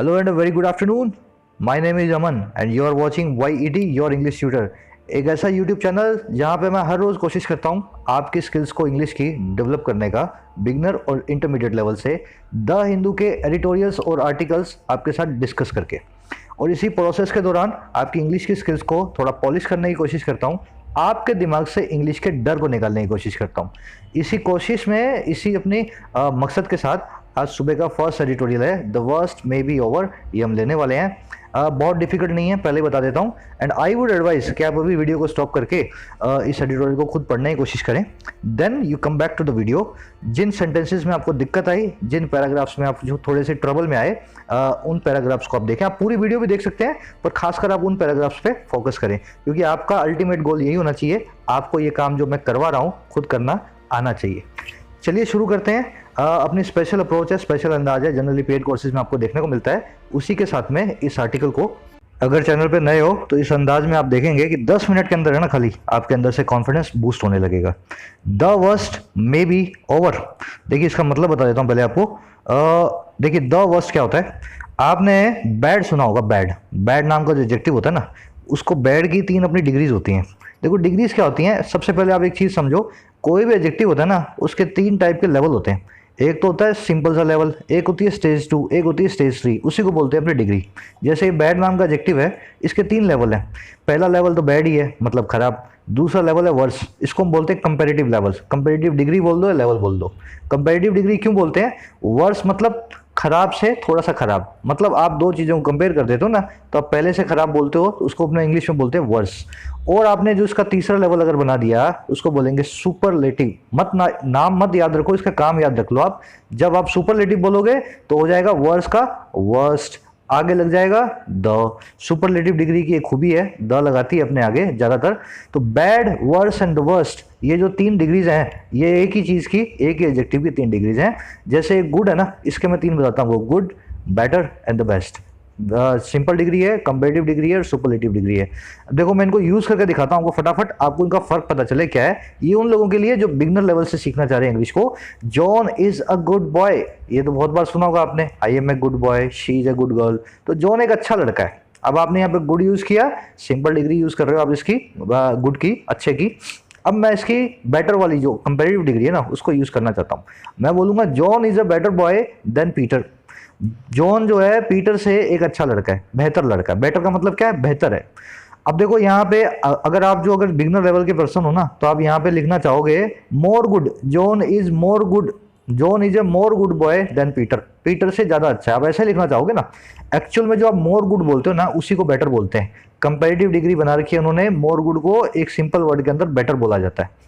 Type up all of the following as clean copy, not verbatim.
Hello and a very good afternoon. My name is Aman and you are watching YET Your English Tutor. एक ऐसा YouTube channel जहाँ पे मैं हर रोज़ कोशिश करता हूँ आपकी स्किल्स को इंग्लिश की डेवलप करने का, बिगनर और इंटरमीडिएट लेवल से द हिंदू के एडिटोरियल्स और आर्टिकल्स आपके साथ डिस्कस करके, और इसी प्रोसेस के दौरान आपकी इंग्लिश की स्किल्स को थोड़ा पॉलिश करने की कोशिश करता हूँ, आपके दिमाग से इंग्लिश के डर को निकालने की कोशिश करता हूँ। इसी कोशिश में, इसी अपनी मकसद के साथ आज सुबह का फर्स्ट एडिटोरियल है the worst may be over, ये हम लेने वाले हैं। बहुत डिफिकल्ट नहीं है, पहले बता देता हूँ। एंड आई वुड एडवाइस कि आप अभी वीडियो को स्टॉप करके इस एडिटोरियल को खुद पढ़ने की कोशिश करें, then you come back to the video. जिन सेंटेंसेस में आपको दिक्कत आई, जिन पैराग्राफ्स में आप जो थोड़े से ट्रबल में आए, उन पैराग्राफ्स को आप देखें। आप पूरी वीडियो भी देख सकते हैं, पर खासकर आप उन पैराग्राफ्स पे फोकस करें, क्योंकि आपका अल्टीमेट गोल यही होना चाहिए, आपको ये काम जो मैं करवा रहा हूँ खुद करना आना चाहिए। चलिए शुरू करते हैं। अपनी स्पेशल अप्रोच है, स्पेशल अंदाज है, जनरली पेड कोर्सेज में आपको देखने को मिलता है। उसी के साथ में इस आर्टिकल को, अगर चैनल पे नए हो तो इस अंदाज में आप देखेंगे कि 10 मिनट के अंदर है ना, खाली आपके अंदर से कॉन्फिडेंस बूस्ट होने लगेगा। The worst may be over, देखिए इसका मतलब बता देता हूँ पहले आपको। देखिए द वर्स्ट क्या होता है, आपने बैड सुना होगा। बैड नाम का जो एडजेक्टिव होता है ना, उसको बैड की 3 अपनी डिग्रीज होती हैं। देखो डिग्रीज क्या होती हैं, सबसे पहले आप एक चीज़ समझो, कोई भी एडजेक्टिव होता है ना, उसके 3 टाइप के लेवल होते हैं। एक तो होता है सिंपल सा लेवल, एक होती है स्टेज 2, एक होती है स्टेज 3, उसी को बोलते हैं अपनी डिग्री। जैसे बैड नाम का एडजेक्टिव है, इसके 3 लेवल हैं। पहला लेवल तो बैड ही है, मतलब खराब। दूसरा लेवल है वर्स, इसको हम बोलते हैं कंपैरेटिव लेवल। कंपैरेटिव डिग्री बोल दो या लेवल बोल दो। कंपैरेटिव डिग्री क्यों बोलते हैं? वर्स मतलब खराब से थोड़ा सा खराब, मतलब आप 2 चीज़ों को कंपेयर कर देते हो ना, तो आप पहले से खराब बोलते हो, तो उसको अपने इंग्लिश में बोलते हैं वर्स। और आपने जो इसका तीसरा लेवल अगर बना दिया, उसको बोलेंगे सुपरलेटिव। नाम मत याद रखो, इसका काम याद रख लो आप। जब आप सुपरलेटिव बोलोगे तो हो जाएगा वर्स का वर्स्ट, आगे लग जाएगा द। सुपरलेटिव डिग्री की एक खूबी है, द लगाती है अपने आगे ज़्यादातर। तो बैड, वर्स एंड वर्स्ट, ये जो 3 डिग्रीज हैं, ये एक ही चीज़ की, एक ही एडजेक्टिव की 3 डिग्रीज हैं। जैसे गुड है ना, इसके मैं 3 बताता हूँ, वो good, better and the best. Simple degree है, कंपैरेटिव डिग्री है और सुपरलेटिव डिग्री है। देखो मैं इनको यूज़ करके दिखाता हूँ आपको फटाफट, आपको इनका फ़र्क पता चले क्या है। ये उन लोगों के लिए जो बिगनर लेवल से सीखना चाह रहे हैं इंग्लिश को। John is a good boy, ये तो बहुत बार सुना होगा आपने। I am a good boy, she is a good girl. तो जॉन एक अच्छा लड़का है। अब आपने यहाँ पे गुड यूज़ किया, सिंपल डिग्री यूज़ कर रहे हो आप इसकी, गुड की, अच्छे की। अब मैं इसकी बेटर वाली जो कंपैरेटिव डिग्री है ना, उसको यूज़ करना चाहता हूँ। मैं बोलूँगा John is a better boy than Peter. John जो है पीटर से एक अच्छा लड़का है, बेहतर लड़का है। बेटर का मतलब क्या है? बेहतर है। अब देखो यहाँ पे अगर बिगनर लेवल के पर्सन हो ना, तो आप यहाँ पे लिखना चाहोगे more good, John is more good, John is a more good boy than Peter. Peter से ज़्यादा अच्छा है, आप ऐसे लिखना चाहोगे ना। एक्चुअल में जो आप मोर गुड बोलते हो ना, उसी को बेटर बोलते हैं। कंपैरेटिव डिग्री बना रखी है उन्होंने, मोर गुड को एक सिंपल वर्ड के अंदर बेटर बोला जाता है।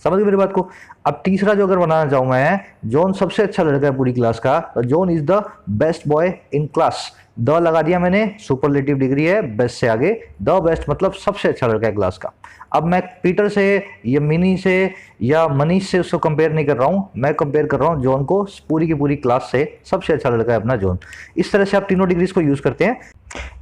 समझ गए मेरी बात को? अब तीसरा जो अगर बनाना चाहूँ मैं, जॉन सबसे अच्छा लड़का है पूरी क्लास का, तो John is the best boy in class. The लगा दिया मैंने, सुपरलेटिव डिग्री है, बेस्ट से आगे, द बेस्ट मतलब सबसे अच्छा लड़का है क्लास का। अब मैं पीटर से या मिनी से या मनीष से उसको कंपेयर नहीं कर रहा हूँ, मैं कंपेयर कर रहा हूँ जॉन को पूरी की पूरी क्लास से। सबसे अच्छा लड़का है अपना जॉन। इस तरह से आप तीनों डिग्रीज को यूज़ करते हैं।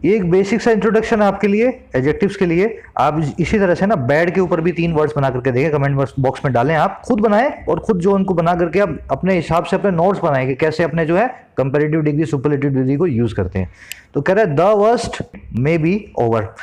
ये एक बेसिक सा इंट्रोडक्शन है आपके लिए एडजेक्टिव्स के लिए। आप इसी तरह से ना बैड के ऊपर भी 3 वर्ड्स बना करके देखें, कमेंट बॉक्स में डालें। आप खुद बनाएं और खुद जो उनको बना करके आप अपने हिसाब से अपने नोट्स बनाएं कि कैसे अपने जो है कंपैरेटिव डिग्री, सुपरलेटिव डिग्री को यूज़ करते हैं। तो कह रहे हैं the worst may be over,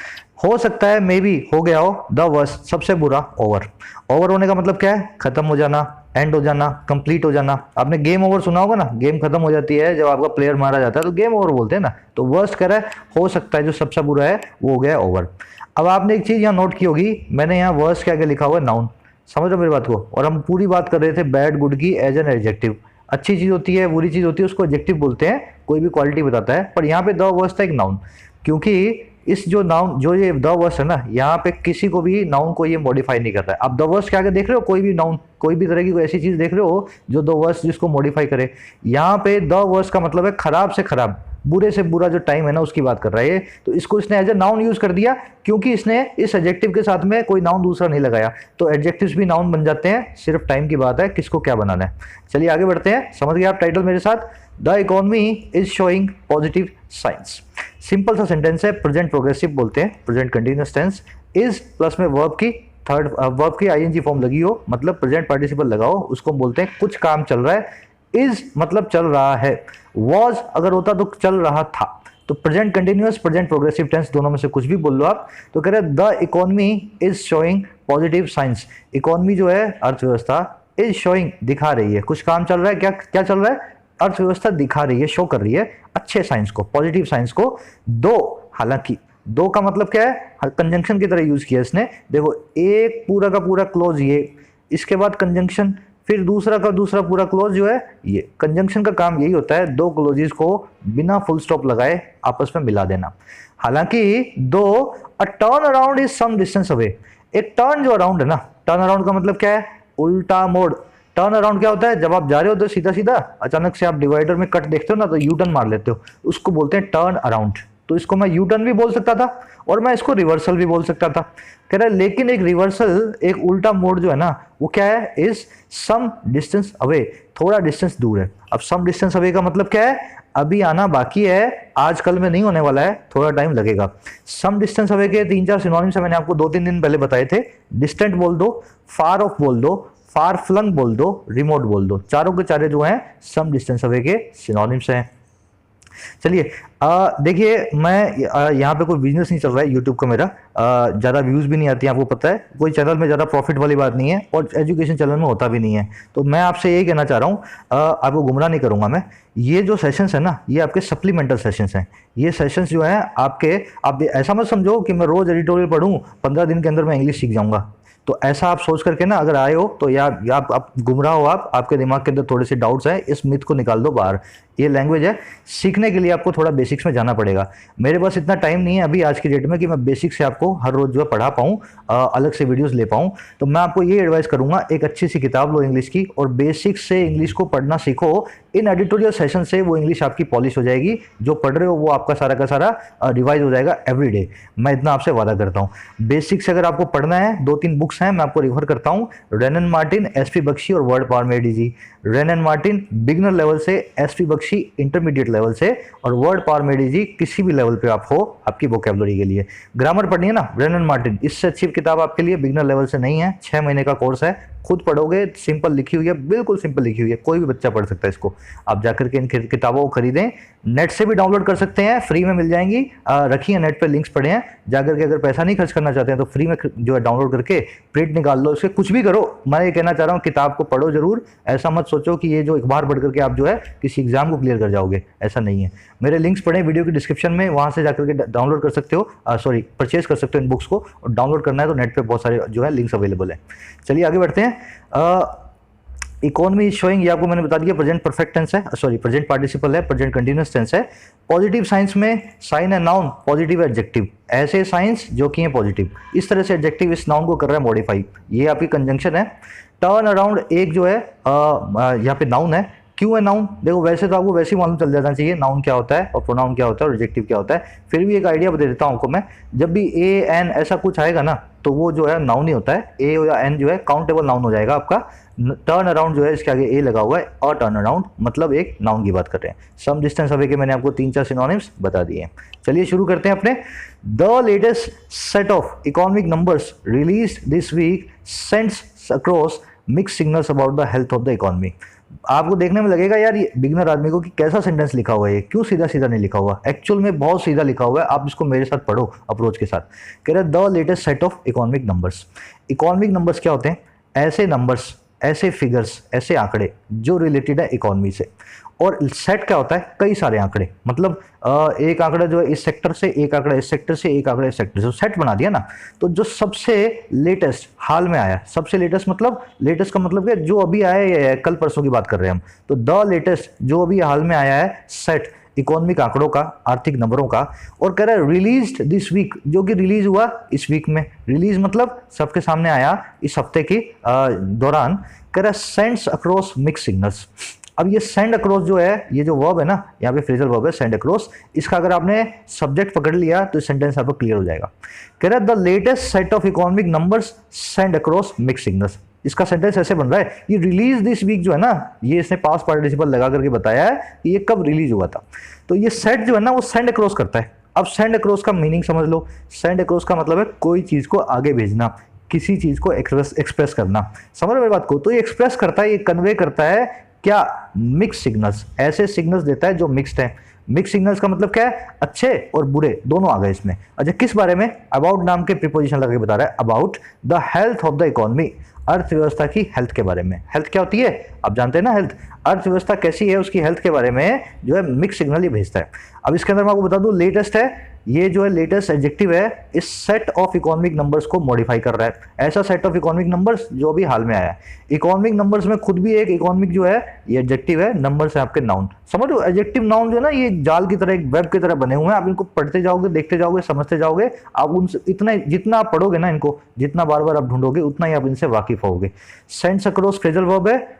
हो सकता है मे बी हो गया हो द वर्स्ट, सबसे बुरा ओवर। ओवर होने का मतलब क्या है? खत्म हो जाना, एंड हो जाना, कंप्लीट हो जाना। आपने गेम ओवर सुना होगा ना, गेम खत्म हो जाती है जब आपका प्लेयर मारा जाता है, तो गेम ओवर बोलते हैं ना। तो वर्स्ट कह रहा है हो सकता है जो सबसे बुरा है वो हो गया ओवर। अब आपने एक चीज़ यहाँ नोट की होगी, मैंने यहाँ वर्स्ट क्या लिखा हुआ है? नाउन। समझ रहे मेरी बात को? और हम पूरी बात कर रहे थे बैड गुड की एज एन एडजेक्टिव। अच्छी चीज़ होती है, बुरी चीज़ होती है, उसको एडजेक्टिव बोलते हैं, कोई भी क्वालिटी बताता है। पर यहाँ पे द वर्स्ट है एक नाउन, क्योंकि इस जो नाउन, जो ये द वर्स्ट है ना, यहाँ पे किसी को भी नाउन को ये मॉडिफाई नहीं करता है। आप द वर्स्ट क्या देख रहे हो? कोई भी नाउन, कोई भी तरह की कोई ऐसी चीज़ देख रहे हो जो द वर्स्ट जिसको मॉडिफाई करे। यहाँ पे द वर्स्ट का मतलब है खराब से खराब, बुरे से बुरा जो टाइम है ना, उसकी बात कर रहा है। तो इसको इसने एज ए नाउन यूज कर दिया, क्योंकि इसने इस एडजेक्टिव के साथ में कोई नाउन दूसरा नहीं लगाया। तो एडजेक्टिव्स भी नाउन बन जाते हैं, सिर्फ टाइम की बात है किसको क्या बनाना है। चलिए आगे बढ़ते हैं। समझ गए आप टाइटल मेरे साथ? The economy is showing positive science. Simple सा सेंटेंस है, प्रेजेंट प्रोग्रेसिव बोलते हैं, present continuous tense. Is plus में वर्ब की वर्ब की आईएनजी फॉर्म लगी हो, मतलब प्रेजेंट पार्टिसिपल लगाओ, उसको बोलते हैं कुछ काम चल रहा है। इज मतलब चल रहा है, वॉज अगर होता तो चल रहा था। तो present continuous, present progressive tense, दोनों में से कुछ भी बोल लो आप। तो कह रहे the economy is showing positive science, economy जो है अर्थव्यवस्था इज शोइंग दिखा रही है, कुछ काम चल रहा है, क्या क्या चल रहा है, अर्थव्यवस्था दिखा रही है, शो कर रही है अच्छे साइंस को, पॉजिटिव साइंस को। दो, हालांकि दो का मतलब क्या है, कंजंक्शन की तरह यूज किया इसने। देखो एक पूरा का पूरा क्लोज ये, इसके बाद कंजंक्शन, फिर दूसरा का दूसरा पूरा क्लोज जो है ये। कंजंक्शन का काम यही होता है, दो क्लोजेस को बिना फुल स्टॉप लगाए आपस में मिला देना। हालांकि though a turnaround is some distance away, एक टर्न जो अराउंड है ना, टर्न अराउंड का मतलब क्या है, उल्टा मोड़। टर्न अराउंड क्या होता है, जब आप जा रहे हो तो सीधा सीधा अचानक से आप डिवाइडर में कट देखते हो ना, तो यू टर्न मार लेते हो, उसको बोलते हैं टर्न अराउंड। तो इसको मैं यू टर्न भी बोल सकता था और मैं इसको रिवर्सल भी बोल सकता था। कह रहा है लेकिन एक रिवर्सल, एक उल्टा मोड़ जो है ना, वो क्या है, इज सम डिस्टेंस अवे, थोड़ा डिस्टेंस दूर है। अब सम डिस्टेंस अवे का मतलब क्या है, अभी आना बाकी है, आज कल में नहीं होने वाला है, थोड़ा टाइम लगेगा। सम डिस्टेंस अवे के 3-4 सिनोनिम्स मैंने आपको 2-3 दिन पहले बताए थे। डिस्टेंट बोल दो, फार ऑफ बोल दो, फार फ्लंग बोल दो, रिमोट बोल दो, चारों के चारे जो हैं सम डिस्टेंस अवे के सिनोनिम्स हैं। चलिए देखिए, मैं यहाँ पे कोई बिजनेस नहीं चल रहा है यूट्यूब का मेरा, ज़्यादा व्यूज़ भी नहीं आती हैं, आपको पता है, कोई चैनल में ज़्यादा प्रॉफिट वाली बात नहीं है और एजुकेशन चैनल में होता भी नहीं है। तो मैं आपसे यही कहना चाह रहा हूँ, आपको गुमराह नहीं करूँगा मैं। ये जो सेशंस है ना, ये आपके सप्लीमेंटल सेशंस हैं। ये सेशंस जो हैं आपके, आप ऐसा मत समझो कि मैं रोज़ एडिटोरियल पढ़ूँ, 15 दिन के अंदर मैं इंग्लिश सीख जाऊँगा। तो ऐसा आप सोच करके ना अगर आए हो तो या आप गुमराह हो, आपके दिमाग के अंदर थोड़े से डाउट्स हैं, इस मिथ को निकाल दो बाहर। ये लैंग्वेज है, सीखने के लिए आपको थोड़ा बेसिक्स में जाना पड़ेगा। मेरे पास इतना टाइम नहीं है अभी आज की डेट में कि मैं बेसिक से आपको हर रोज़ जो है पढ़ा पाऊँ, अलग से वीडियोस ले पाऊँ। तो मैं आपको ये एडवाइस करूँगा, एक अच्छी सी किताब लो इंग्लिश की और बेसिक से इंग्लिश को पढ़ना सीखो। इन एडिटोरियल सेशन से वो इंग्लिश आपकी पॉलिश हो जाएगी, जो पढ़ रहे हो वो आपका सारा का सारा रिवाइज हो जाएगा एवरी डे। मैं इतना आपसे वादा करता हूँ। बेसिक से अगर आपको पढ़ना है, 2-3 बुक्स हैं, मैं आपको रिफर करता हूँ। रेनन मार्टिन, एसपी बख्शी और वर्ड पावर मेडी जी। रेनन मार्टिन बिगिनर लेवल से, एसपी बख्शी इंटरमीडिएट लेवल से, और वर्ड पावर मेडी जी किसी भी लेवल पे आप हो आपकी वोकैबुलरी के लिए। ग्रामर पढ़नी है ना, रेनन मार्टिन, इससे अच्छी किताब आपके लिए बिगिनर लेवल से नहीं है। 6 महीने का कोर्स है, खुद पढ़ोगे, सिंपल लिखी हुई है, बिल्कुल सिंपल लिखी हुई है, कोई भी बच्चा पढ़ सकता है इसको। आप जाकर के इन किताबों को खरीदें, नेट से भी डाउनलोड कर सकते हैं, फ्री में मिल जाएंगी, रखी है नेट पे, लिंक्स पड़े हैं, जाकर के अगर पैसा नहीं खर्च करना चाहते हैं तो फ्री में जो है डाउनलोड करके प्रिंट निकाल लो, उसके कुछ भी करो। मैं ये कहना चाह रहा हूँ किताब को पढ़ो जरूर, ऐसा मत सोचो कि ये जो एक बार पढ़ करके आप जो है किसी एग्जाम को क्लियर कर जाओगे, ऐसा नहीं है। मेरे लिंक्स पड़े वीडियो की डिस्क्रिप्शन में, वहाँ से जाकर के डाउनलोड कर सकते हो, सॉरी परचेज कर सकते हो इन बुक्स को। और डाउनलोड करना है तो नेट पे बहुत सारे जो है लिंक्स अवेलेबल है। चलिए आगे बढ़ते हैं। इकोनॉमी इज शोइंग, ये आपको मैंने बता दिया, प्रेजेंट परफेक्ट टेंस है, सॉरी प्रेजेंट पार्टिसिपल है, प्रेजेंट कंटिन्यूअस टेंस है। पॉजिटिव साइंस में साइन है नाउन, पॉजिटिव एडजेक्टिव, ऐसे साइंस जो कि है पॉजिटिव, इस तरह से एडजेक्टिव इस नाउन को कर रहा है मॉडिफाई। ये आपकी कंजंक्शन है। टर्न अराउंड एक जो है यहाँ पे नाउन है। क्यों है नाउन, देखो वैसे तो आपको वैसे ही मालूम चल जाना चाहिए नाउन क्या होता है और प्रोनाउन क्या होता है और एडजेक्टिव क्या होता है, फिर भी एक आइडिया बता देता हूँ आपको मैं। जब भी ए एन ऐसा कुछ आएगा ना, तो वो जो है नाउन ही होता है। ए या एन जो है काउंटेबल नाउन हो जाएगा आपका। टर्न अराउंड जो है इसके आगे ए लगा हुआ है, और टर्न अराउंड मतलब एक नाउन की बात कर रहे हैं। सम डिस्टेंस अवे के मैंने आपको 3-4 सिनोनिम्स बता दिए हैं। चलिए शुरू करते हैं अपने। The latest set of economic numbers release this week sends across mix signals about the health of the economy. आपको देखने में लगेगा यार ये बिगनर आदमी को कि कैसा सेंटेंस लिखा हुआ है, क्यों सीधा सीधा नहीं लिखा हुआ। एक्चुअल में बहुत सीधा लिखा हुआ है, आप इसको मेरे साथ पढ़ो अप्रोच के साथ। कह रहे the latest set of economic numbers. Economic numbers क्या होते हैं, ऐसे नंबर्स, ऐसे फिगर्स, ऐसे आंकड़े जो रिलेटेड है इकोनॉमी से। और सेट क्या होता है, कई सारे आंकड़े, मतलब एक आंकड़ा जो है इस सेक्टर से, एक आंकड़ा इस सेक्टर से, एक आंकड़ा इस सेक्टर से, सेट बना दिया ना। तो जो सबसे लेटेस्ट हाल में आया, सबसे लेटेस्ट मतलब, लेटेस्ट का मतलब क्या, जो अभी आया है, कल परसों की बात कर रहे हैं हम। तो द लेटेस्ट जो अभी हाल में आया है सेट इकोनॉमिक आंकड़ों का, आर्थिक नंबरों का। और कह रहा है रिलीज्ड दिस वीक, जो कि रिलीज हुआ इस वीक में। रिलीज मतलब सबके सामने आया इस हफ्ते के दौरान। कह रहा है सेंड्स अक्रॉस मिक्स सिग्नल्स। अब ये सेंड अक्रॉस जो है, ये जो वर्ब है ना, यहाँ पे फ्रेजल वर्ब है सेंड अक्रॉस, इसका अगर आपने सब्जेक्ट पकड़ लिया तो सेंटेंस आपको क्लियर हो जाएगा। कह रहा है the latest set of economic numbers send across mix signals. इसका सेंटेंस ऐसे बन रहा है, ये रिलीज दिस वीक जो है ना, ये इसने पास्ट पार्टिसिपल लगा करके बताया है कि ये कब रिलीज हुआ था। तो ये सेट जो है ना वो सेंड अक्रॉस करता है। अब सेंड अक्रॉस का मीनिंग समझ लो। सेंड अक्रॉस का मतलब है कोई चीज को आगे भेजना, किसी चीज को एक्सप्रेस करना। समझ रहे मेरी बात को। तो ये एक्सप्रेस करता है, ये कन्वे करता है क्या? मिक्स सिग्नल्स, ऐसे सिग्नल्स देता है जो मिक्स्ड है। मिक्स सिग्नल्स का मतलब क्या है? अच्छे और बुरे दोनों आ गए इसमें। अच्छा, किस बारे में? अबाउट नाम के प्रीपोजिशन लगा के बता रहा है, about the health of the economy, अर्थव्यवस्था की हेल्थ के बारे में। हेल्थ क्या होती है आप जानते हैं ना, हेल्थ, अर्थव्यवस्था कैसी है उसकी हेल्थ के बारे में जो है मिक्स सिग्नल ही भेजता है। अब इसके अंदर मैं आपको बता दूं, लेटेस्ट है, ये जो है लेटेस्ट एडजेक्टिव है, इस सेट ऑफ इकोनॉमिक नंबर्स को मॉडिफाई कर रहा है। ऐसा सेट ऑफ इकोनॉमिक नंबर्स जो अभी हाल में आया है। इकोनॉमिक नंबर्स में खुद भी एक इकोनॉमिक जो है ये एडजेक्टिव है, नंबर्स है आपके नाउन। समझो एडजेक्टिव नाउन जो है ना, ये जाल की तरह, एक वेब की तरह बने हुए हैं। आप इनको पढ़ते जाओगे, देखते जाओगे, समझते जाओगे, आप उनसे इतना जितना आप पढ़ोगे ना इनको, जितना बार बार आप ढूंढोगे उतना ही आप इनसे वाकिफ होगे। सेंस अक्रॉस फ्रेजल वर्ब है।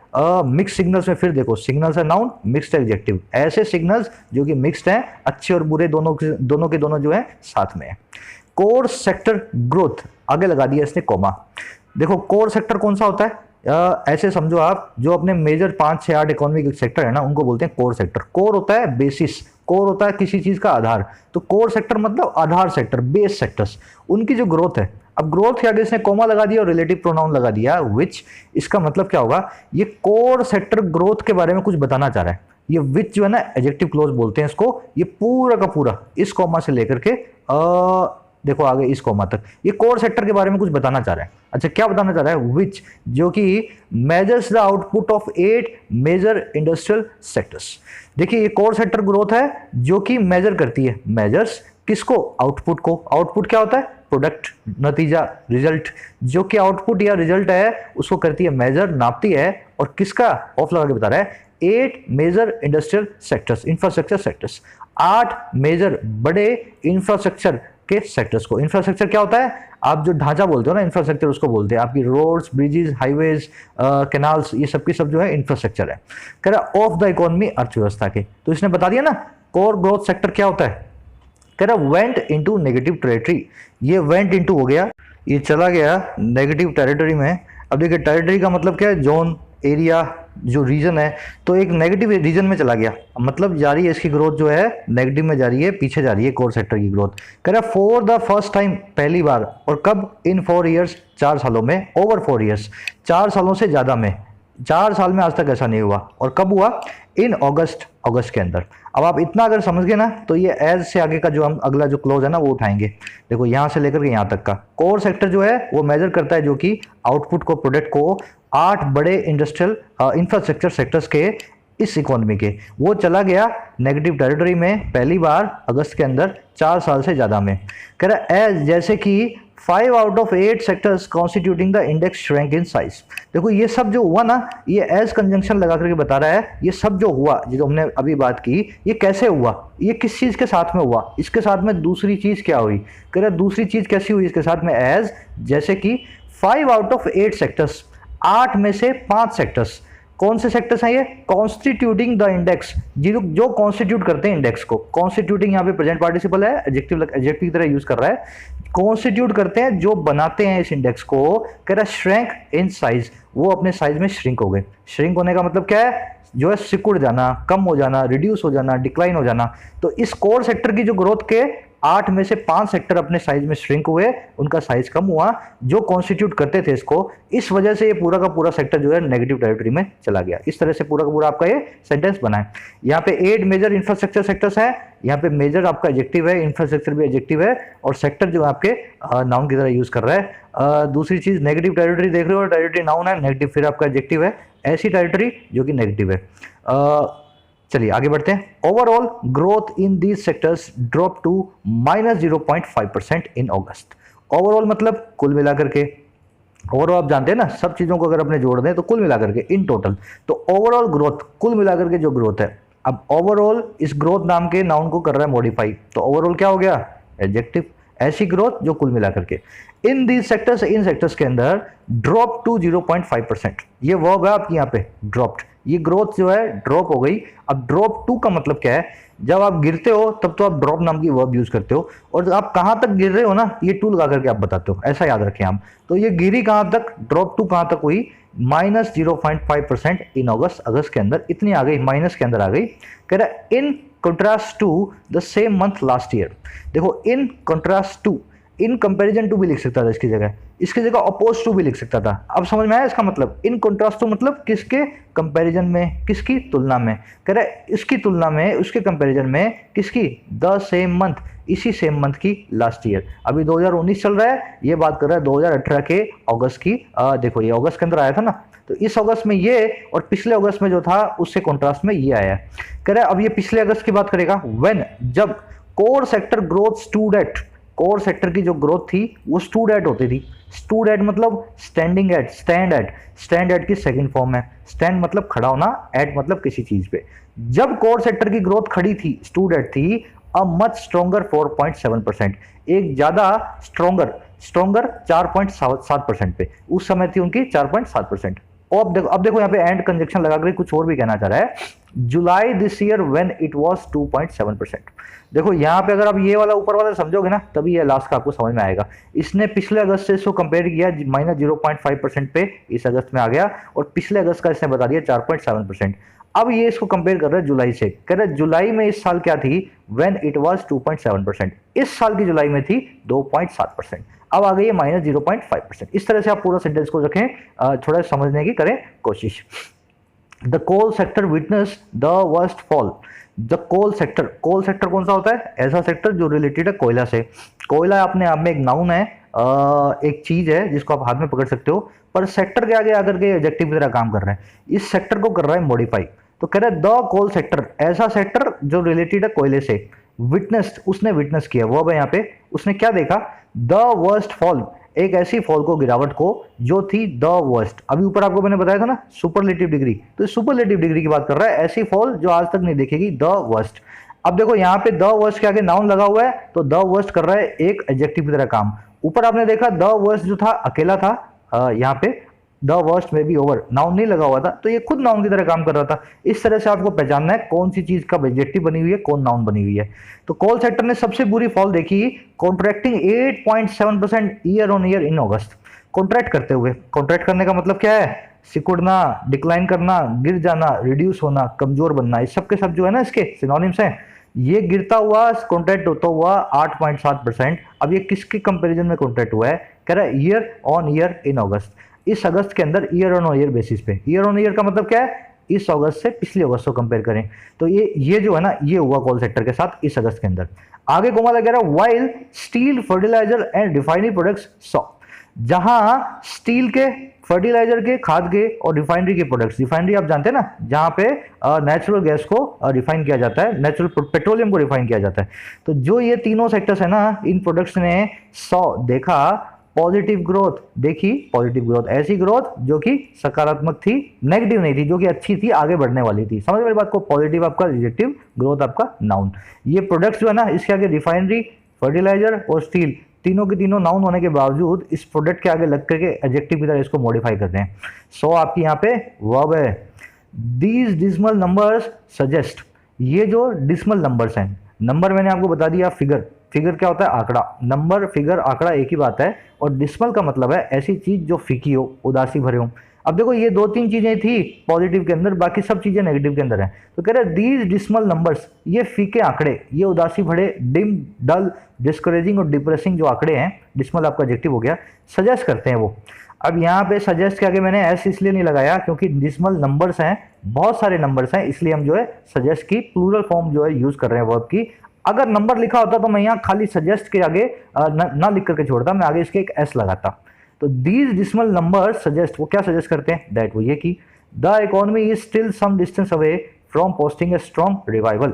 मिक्स सिग्नल्स में फिर देखो, सिग्नल्स है नाउन, मिक्स्ड एडजेक्टिव, ऐसे सिग्नल्स जो कि मिक्स्ड हैं, अच्छे और बुरे दोनों के दोनों जो है साथ में है। कोर सेक्टर ग्रोथ, आगे लगा दिया इसने कॉमा। देखो कोर सेक्टर कौन सा होता है? ऐसे समझो आप, जो अपने मेजर 5, 6, 8 इकोनॉमिक सेक्टर है ना, उनको बोलते हैं कोर सेक्टर। कोर होता है बेसिस, कोर होता है किसी चीज का आधार, तो कोर सेक्टर मतलब आधार सेक्टर, बेस सेक्टर्स, उनकी जो ग्रोथ है। अब ग्रोथ के आगे इसने कोमा लगा दिया और रिलेटिव प्रोनाउन लगा दिया विच। इसका मतलब क्या होगा? ये कोर सेक्टर ग्रोथ के बारे में कुछ बताना चाह रहा है। ये विच जो है ना, एडजेक्टिव क्लोज बोलते हैं इसको। ये पूरा का पूरा इस कोमा से लेकर के देखो आगे इस कोमा तक, ये कोर सेक्टर के बारे में कुछ बताना चाह रहा है। अच्छा, क्या बताना चाह रहा है? विच, जो कि measures the output of 8 major industrial sectors. देखिए ये कोर सेक्टर ग्रोथ है जो कि मेजर करती है, मेजर्स किसको? आउटपुट को। आउटपुट क्या होता है? प्रोडक्ट, नतीजा, रिजल्ट। जो कि आउटपुट या रिजल्ट है उसको करती है मेजर, नापती है। और किसका? ऑफ लगा के बता रहा है, 8 major industrial sectors, infrastructure sectors, 8 major बड़े इंफ्रास्ट्रक्चर के सेक्टर्स को। इंफ्रास्ट्रक्चर क्या होता है? आप जो ढांचा बोलते हो ना, इंफ्रास्ट्रक्चर उसको बोलते हैं। आपकी रोड्स, ब्रिजेस, हाईवेज, कैनाल्स, ये सब की सब जो है इंफ्रास्ट्रक्चर है। कह रहा ऑफ द इकोनॉमी, अर्थव्यवस्था के। तो इसने बता दिया ना कोर ग्रोथ सेक्टर क्या होता है। कह रहा वेंट इनटू नेगेटिव टेरिटरी, ये वेंट इनटू हो गया, ये चला गया नेगेटिव टेरिटरी में। अब देखिए टेरिटरी का मतलब क्या है? जोन, एरिया, जो रीजन है। तो एक नेगेटिव रीजन में चला गया, मतलब जा रही है इसकी ग्रोथ जो है नेगेटिव में जा रही है, पीछे जा रही है कोर सेक्टर की ग्रोथ। कह रहा फॉर द फर्स्ट टाइम, पहली बार। और कब? इन 4 ईयर्स, 4 सालों में। ओवर 4 ईयर्स, 4 सालों से ज्यादा में। 4 साल में आज तक ऐसा नहीं हुआ। और कब हुआ? इन अगस्त, अगस्त के अंदर। अब आप इतना अगर समझ गए ना, तो ये एज से आगे का जो हम अगला जो क्लोज है ना वो उठाएंगे। देखो यहां से लेकर के यहां तक का कोर सेक्टर जो है वो मेजर करता है जो कि आउटपुट को, प्रोडक्ट को 8 बड़े इंडस्ट्रियल इंफ्रास्ट्रक्चर सेक्टर्स के, इस इकोनॉमी के। वो चला गया नेगेटिव टेरिटरी में पहली बार अगस्त के अंदर, 4 साल से ज्यादा में। कह रहा एज, जैसे कि 5 out of 8 sectors constituting the index shrank in size. देखो ये सब जो हुआ ना, ये एज कंजंक्शन लगा करके बता रहा है, ये सब जो हुआ, जो हमने अभी बात की, ये कैसे हुआ, ये किस चीज के साथ में हुआ, इसके साथ में दूसरी चीज क्या हुई। कह रहा दूसरी चीज कैसी हुई इसके साथ में? एज, जैसे कि 5 आउट ऑफ 8 सेक्टर्स, 8 में से 5 सेक्टर्स। कौन से सेक्टर्स हैं ये? कॉन्स्टिट्यूटिंग द इंडेक्स, जो कॉन्स्टिट्यूट करते हैं इंडेक्स को। कॉन्स्टिट्यूटिंग यहाँ पे प्रेजेंट पार्टिसिपल है, एडजेक्टिव की तरह यूज कर रहा है। कॉन्स्टिट्यूट करते हैं, जो बनाते हैं इस इंडेक्स को। कह रहा श्रिंक इन साइज, वो अपने साइज में श्रिंक हो गए। श्रिंक होने का मतलब क्या है? जो है सिकुड़ जाना, कम हो जाना, रिड्यूस हो जाना, डिक्लाइन हो जाना। तो इस कोर सेक्टर की जो ग्रोथ के 8 में से 5 सेक्टर अपने साइज में श्रिंक हुए, उनका साइज कम हुआ, जो कॉन्स्टिट्यूट करते थे इसको। इस वजह से ये पूरा का पूरा सेक्टर जो है नेगेटिव टेरिटरी में चला गया। इस तरह से पूरा का पूरा आपका ये सेंटेंस बना है। यहाँ पे 8 मेजर इंफ्रास्ट्रक्चर सेक्टर्स है, यहाँ पे मेजर आपका एडजेक्टिव है, इंफ्रास्ट्रक्चर भी एडजेक्टिव है, और सेक्टर जो आपके नाउन की तरह यूज कर रहा है। दूसरी चीज नेगेटिव टेरिटरी देख रहे हो, टेरिटरी नाउन है, नेगेटिव फिर आपका एडजेक्टिव है, ऐसी टेरिटरी जो कि नेगेटिव है। चलिए आगे बढ़ते हैं। Overall growth in these sectors drop to -0.5% in August. Overall मतलब कुल मिलाकर के। ओवरऑल आप जानते हैं ना, सब चीजों को अगर अपने जोड़ दें तो कुल मिलाकर के, इन टोटल। तो ओवरऑल ग्रोथ, कुल मिलाकर के जो ग्रोथ है। अब ओवरऑल इस ग्रोथ नाम के नाउन को कर रहा है मॉडिफाई, तो ओवरऑल क्या हो गया? एडजेक्टिव। ऐसी ग्रोथ जो कुल मिलाकर के। इन दीज सेक्टर्स, इन सेक्टर्स के अंदर ड्रॉप टू 0.5%, ये वर्ब है आपकी यहाँ पे ड्रॉप्ड, ये ग्रोथ जो है ड्रॉप हो गई। अब ड्रॉप टू का मतलब क्या है? जब आप गिरते हो तब तो आप ड्रॉप नाम की वर्ब यूज करते हो, और आप कहां तक गिर रहे हो ना, ये टू लगा करके आप बताते हो, ऐसा याद रखें आप। तो ये गिरी कहां तक, ड्रॉप टू कहां तक हुई? -0.5% इन अगस्त, अगस्त के अंदर इतनी आ गई, माइनस के अंदर आ गई। कह रहा in contrast to the same month last year. देखो in contrast to, in comparison to भी लिख सकता था इसकी जगह अपोज टू भी लिख सकता था। अब समझ में आया इसका मतलब? इन कंट्रास्ट टू मतलब किसके कंपैरिजन में, किसकी तुलना में। कह रहा है इसकी तुलना में, उसके कंपैरिजन में, किसकी? द सेम मंथ, इसी सेम मंथ की लास्ट ईयर। अभी 2019 चल रहा है, ये बात कर रहा है 2018 के अगस्त की। देखो ये अगस्त के अंदर आया था ना, तो इस अगस्त में ये और पिछले अगस्त में जो था उससे कॉन्ट्रास्ट में ये आया है। कह रहा है अब ये पिछले अगस्त की बात करेगा, व्हेन, जब core sector growth stood at, core sector की जो ग्रोथ थी वो स्टूड एट होती थी। स्टूड एट मतलब standing at, stand at, stand at की सेकंड फॉर्म है। स्टैंड मतलब खड़ा होना, एट मतलब किसी चीज पे। जब कोर सेक्टर की ग्रोथ खड़ी थी, स्टूड एट थी, अ मच स्ट्रॉन्गर 4.7%, एक ज्यादा स्ट्रॉन्गर 4.7% पे, उस समय थी उनकी 4.7%। और अब देखो यहाँ पे एंड कंजक्शन लगा कर कुछ और भी कहना चाह रहा है, July this year when it was 2.7%। देखो यहाँ पे अगर आप ये वाला ऊपर वाला समझोगे ना, तभी ये लास्ट का आपको समझ में आएगा। इसने पिछले अगस्त से इसको कंपेयर किया, -0.5% पे इस अगस्त में आ गया, और पिछले अगस्त का इसने बता दिया 4.7%। अब ये इसको कंपेयर कर रहा है जुलाई से, कह रहा है जुलाई में इस साल क्या थी, व्हेन इट वाज 2.7%, इस साल की जुलाई में थी 2.7%। अब आ गई है -0.5%। इस तरह से आप पूरा सेंटेंस को रखें, थोड़ा समझने की करें कोशिश। The coal sector witness the worst fall. The coal sector कौन सा होता है? ऐसा सेक्टर जो रिलेटेड है कोयला से। कोयला अपने आप में एक नाउन है, एक चीज है जिसको आप हाथ में पकड़ सकते हो, पर सेक्टर के आगे आकर के एडजेक्टिव की तरह काम कर रहा है। इस सेक्टर को कर रहा है मॉडिफाई। तो कह रहा है द कोल सेक्टर, ऐसा सेक्टर जो रिलेटेड है कोयले से। विटनेस्ड, उसने विटनेस किया, वो है यहाँ पे, उसने क्या देखा? द वर्स्ट फॉल, एक ऐसी फॉल को, गिरावट को, जो थी द वर्स्ट। अभी ऊपर आपको मैंने बताया था ना सुपरलेटिव डिग्री, तो सुपरलेटिव डिग्री की बात कर रहा है, ऐसी फॉल जो आज तक नहीं देखेगी, द वर्स्ट। अब देखो यहाँ पे द वर्स्ट के आगे नाउन लगा हुआ है, तो द वर्स्ट कर रहा है एक एडजेक्टिव की तरह काम। ऊपर आपने देखा द वर्स्ट जो था अकेला था, यहाँ पे द वर्स्ट में भी ओवर, नाउन नहीं लगा हुआ था, तो ये खुद नाउन की तरह काम कर रहा था। इस तरह से आपको पहचानना है कौन सी चीज का एडजेक्टिव बनी हुई है, कौन नाउन बनी हुई है। तो कोल सेक्टर ने सबसे बुरी फॉल देखी, contracting 8.7% year on year in August. Contract करते हुए, कॉन्ट्रैक्ट करने का मतलब क्या है? सिकुड़ना, डिक्लाइन करना, गिर जाना, रिड्यूस होना, कमजोर बनना, इस सब के सब जो है ना इसके सिनोनिम्स हैं। ये गिरता हुआ, कॉन्ट्रैक्ट होता हुआ 8.7%। अब ये किसके कंपैरिजन में कॉन्ट्रैक्ट हुआ है? कह रहा है ईयर ऑन ईयर इन अगस्त, इस अगस्त के अंदर ईयर ऑन ईयर बेसिस पे। ईयर ऑन ईयर का मतलब क्या है? इस अगस्त से पिछले अगस्त को कंपेयर करें। तो ये जो है ना, ये हुआ कोल सेक्टर के साथ इस अगस्त के अंदर। आगे कोमल कह रहा है while steel fertilizer and refinery products saw, जहां स्टील के, फर्टिलाइजर के, खाद के और रिफाइनरी के प्रोडक्ट्स, रिफाइनरी आप जानते हैं ना, जहां पे नेचुरल गैस को रिफाइन किया जाता है, नेचुरल पेट्रोलियम को रिफाइन किया जाता है। तो जो ये तीनों सेक्टर्स है ना, इन प्रोडक्ट्स ने सॉ देखा पॉजिटिव ग्रोथ, देखी पॉजिटिव ग्रोथ, ऐसी ग्रोथ जो कि सकारात्मक थी, नेगेटिव नहीं थी, जो कि अच्छी थी, आगे बढ़ने वाली थी। समझ मेरी बात को? पॉजिटिव आपका एडजेक्टिव, ग्रोथ आपका नाउन। ये प्रोडक्ट्स जो है ना, इसके आगे रिफाइनरी, फर्टिलाइजर और स्टील, तीनों के तीनों नाउन होने के बावजूद इस प्रोडक्ट के आगे लग करके एडजेक्टिव की तरह इसको मॉडिफाई करते हैं। सो आपकी यहाँ पे वर्ब है। दीज डिसिमल नंबर्स सजेस्ट, ये जो डिसिमल नंबर्स हैं, नंबर मैंने आपको बता दिया, फिगर, फिगर क्या होता है? आंकड़ा। नंबर, फिगर, आंकड़ा एक ही बात है। और डिसिमल का मतलब है ऐसी चीज जो फीकी हो, उदासी भरे हो। अब देखो ये दो तीन चीजें थी पॉजिटिव के अंदर, बाकी सब चीजें नेगेटिव के अंदर है। तो कह रहे हैं दीज डिसिमल नंबर्स, ये फीके आंकड़े, ये उदासी भरे, डिम, डल, डिस्करेजिंग और डिप्रेसिंग जो आंकड़े हैं, डिसिमल आपका एडजेक्टिव हो गया, सजेस्ट करते हैं वो। अब यहाँ पे सजेस्ट के आगे मैंने एस इसलिए नहीं लगाया क्योंकि डिसिमल नंबर्स हैं, बहुत सारे नंबर्स हैं, इसलिए हम जो है सजेस्ट की प्लूरल फॉर्म जो है यूज कर रहे हैं वर्ब की। अगर नंबर लिखा होता तो मैं यहाँ खाली सजेस्ट के आगे ना लिख करके छोड़ता, मैं आगे इसके एक एस लगाता। तो दीज डिसिमल नंबर सजेस्ट, वो क्या सजेस्ट करते हैं? दैट, वो ये कि the economy is still some distance away from posting a strong revival.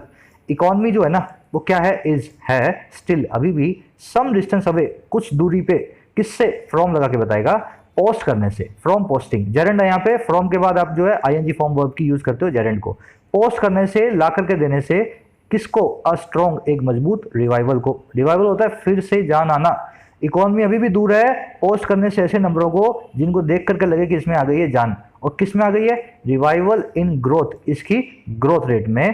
Economy जो है ना, वो क्या है? इज, है, स्टिल, अभी भी, सम डिस्टेंस अवे, कुछ दूरी पे, किससे? फ्रॉम लगा के बताएगा, पोस्ट करने से, फ्रॉम पोस्टिंग। जेरेंड है यहाँ पे, फ्रॉम के बाद आप जो है आईएनजी फॉर्म वर्ब की यूज करते हो जेरेंड को। पोस्ट करने से, ला करके देने से, किसको? अ स्ट्रॉन्ग, एक मजबूत रिवाइवल को। रिवाइवल होता है फिर से जान आना। इकोनॉमी अभी भी दूर है पोस्ट करने से ऐसे नंबरों को जिनको देख करके लगे कि इसमें आ गई है जान। और किस में आ गई है? रिवाइवल इन ग्रोथ, इसकी ग्रोथ रेट में।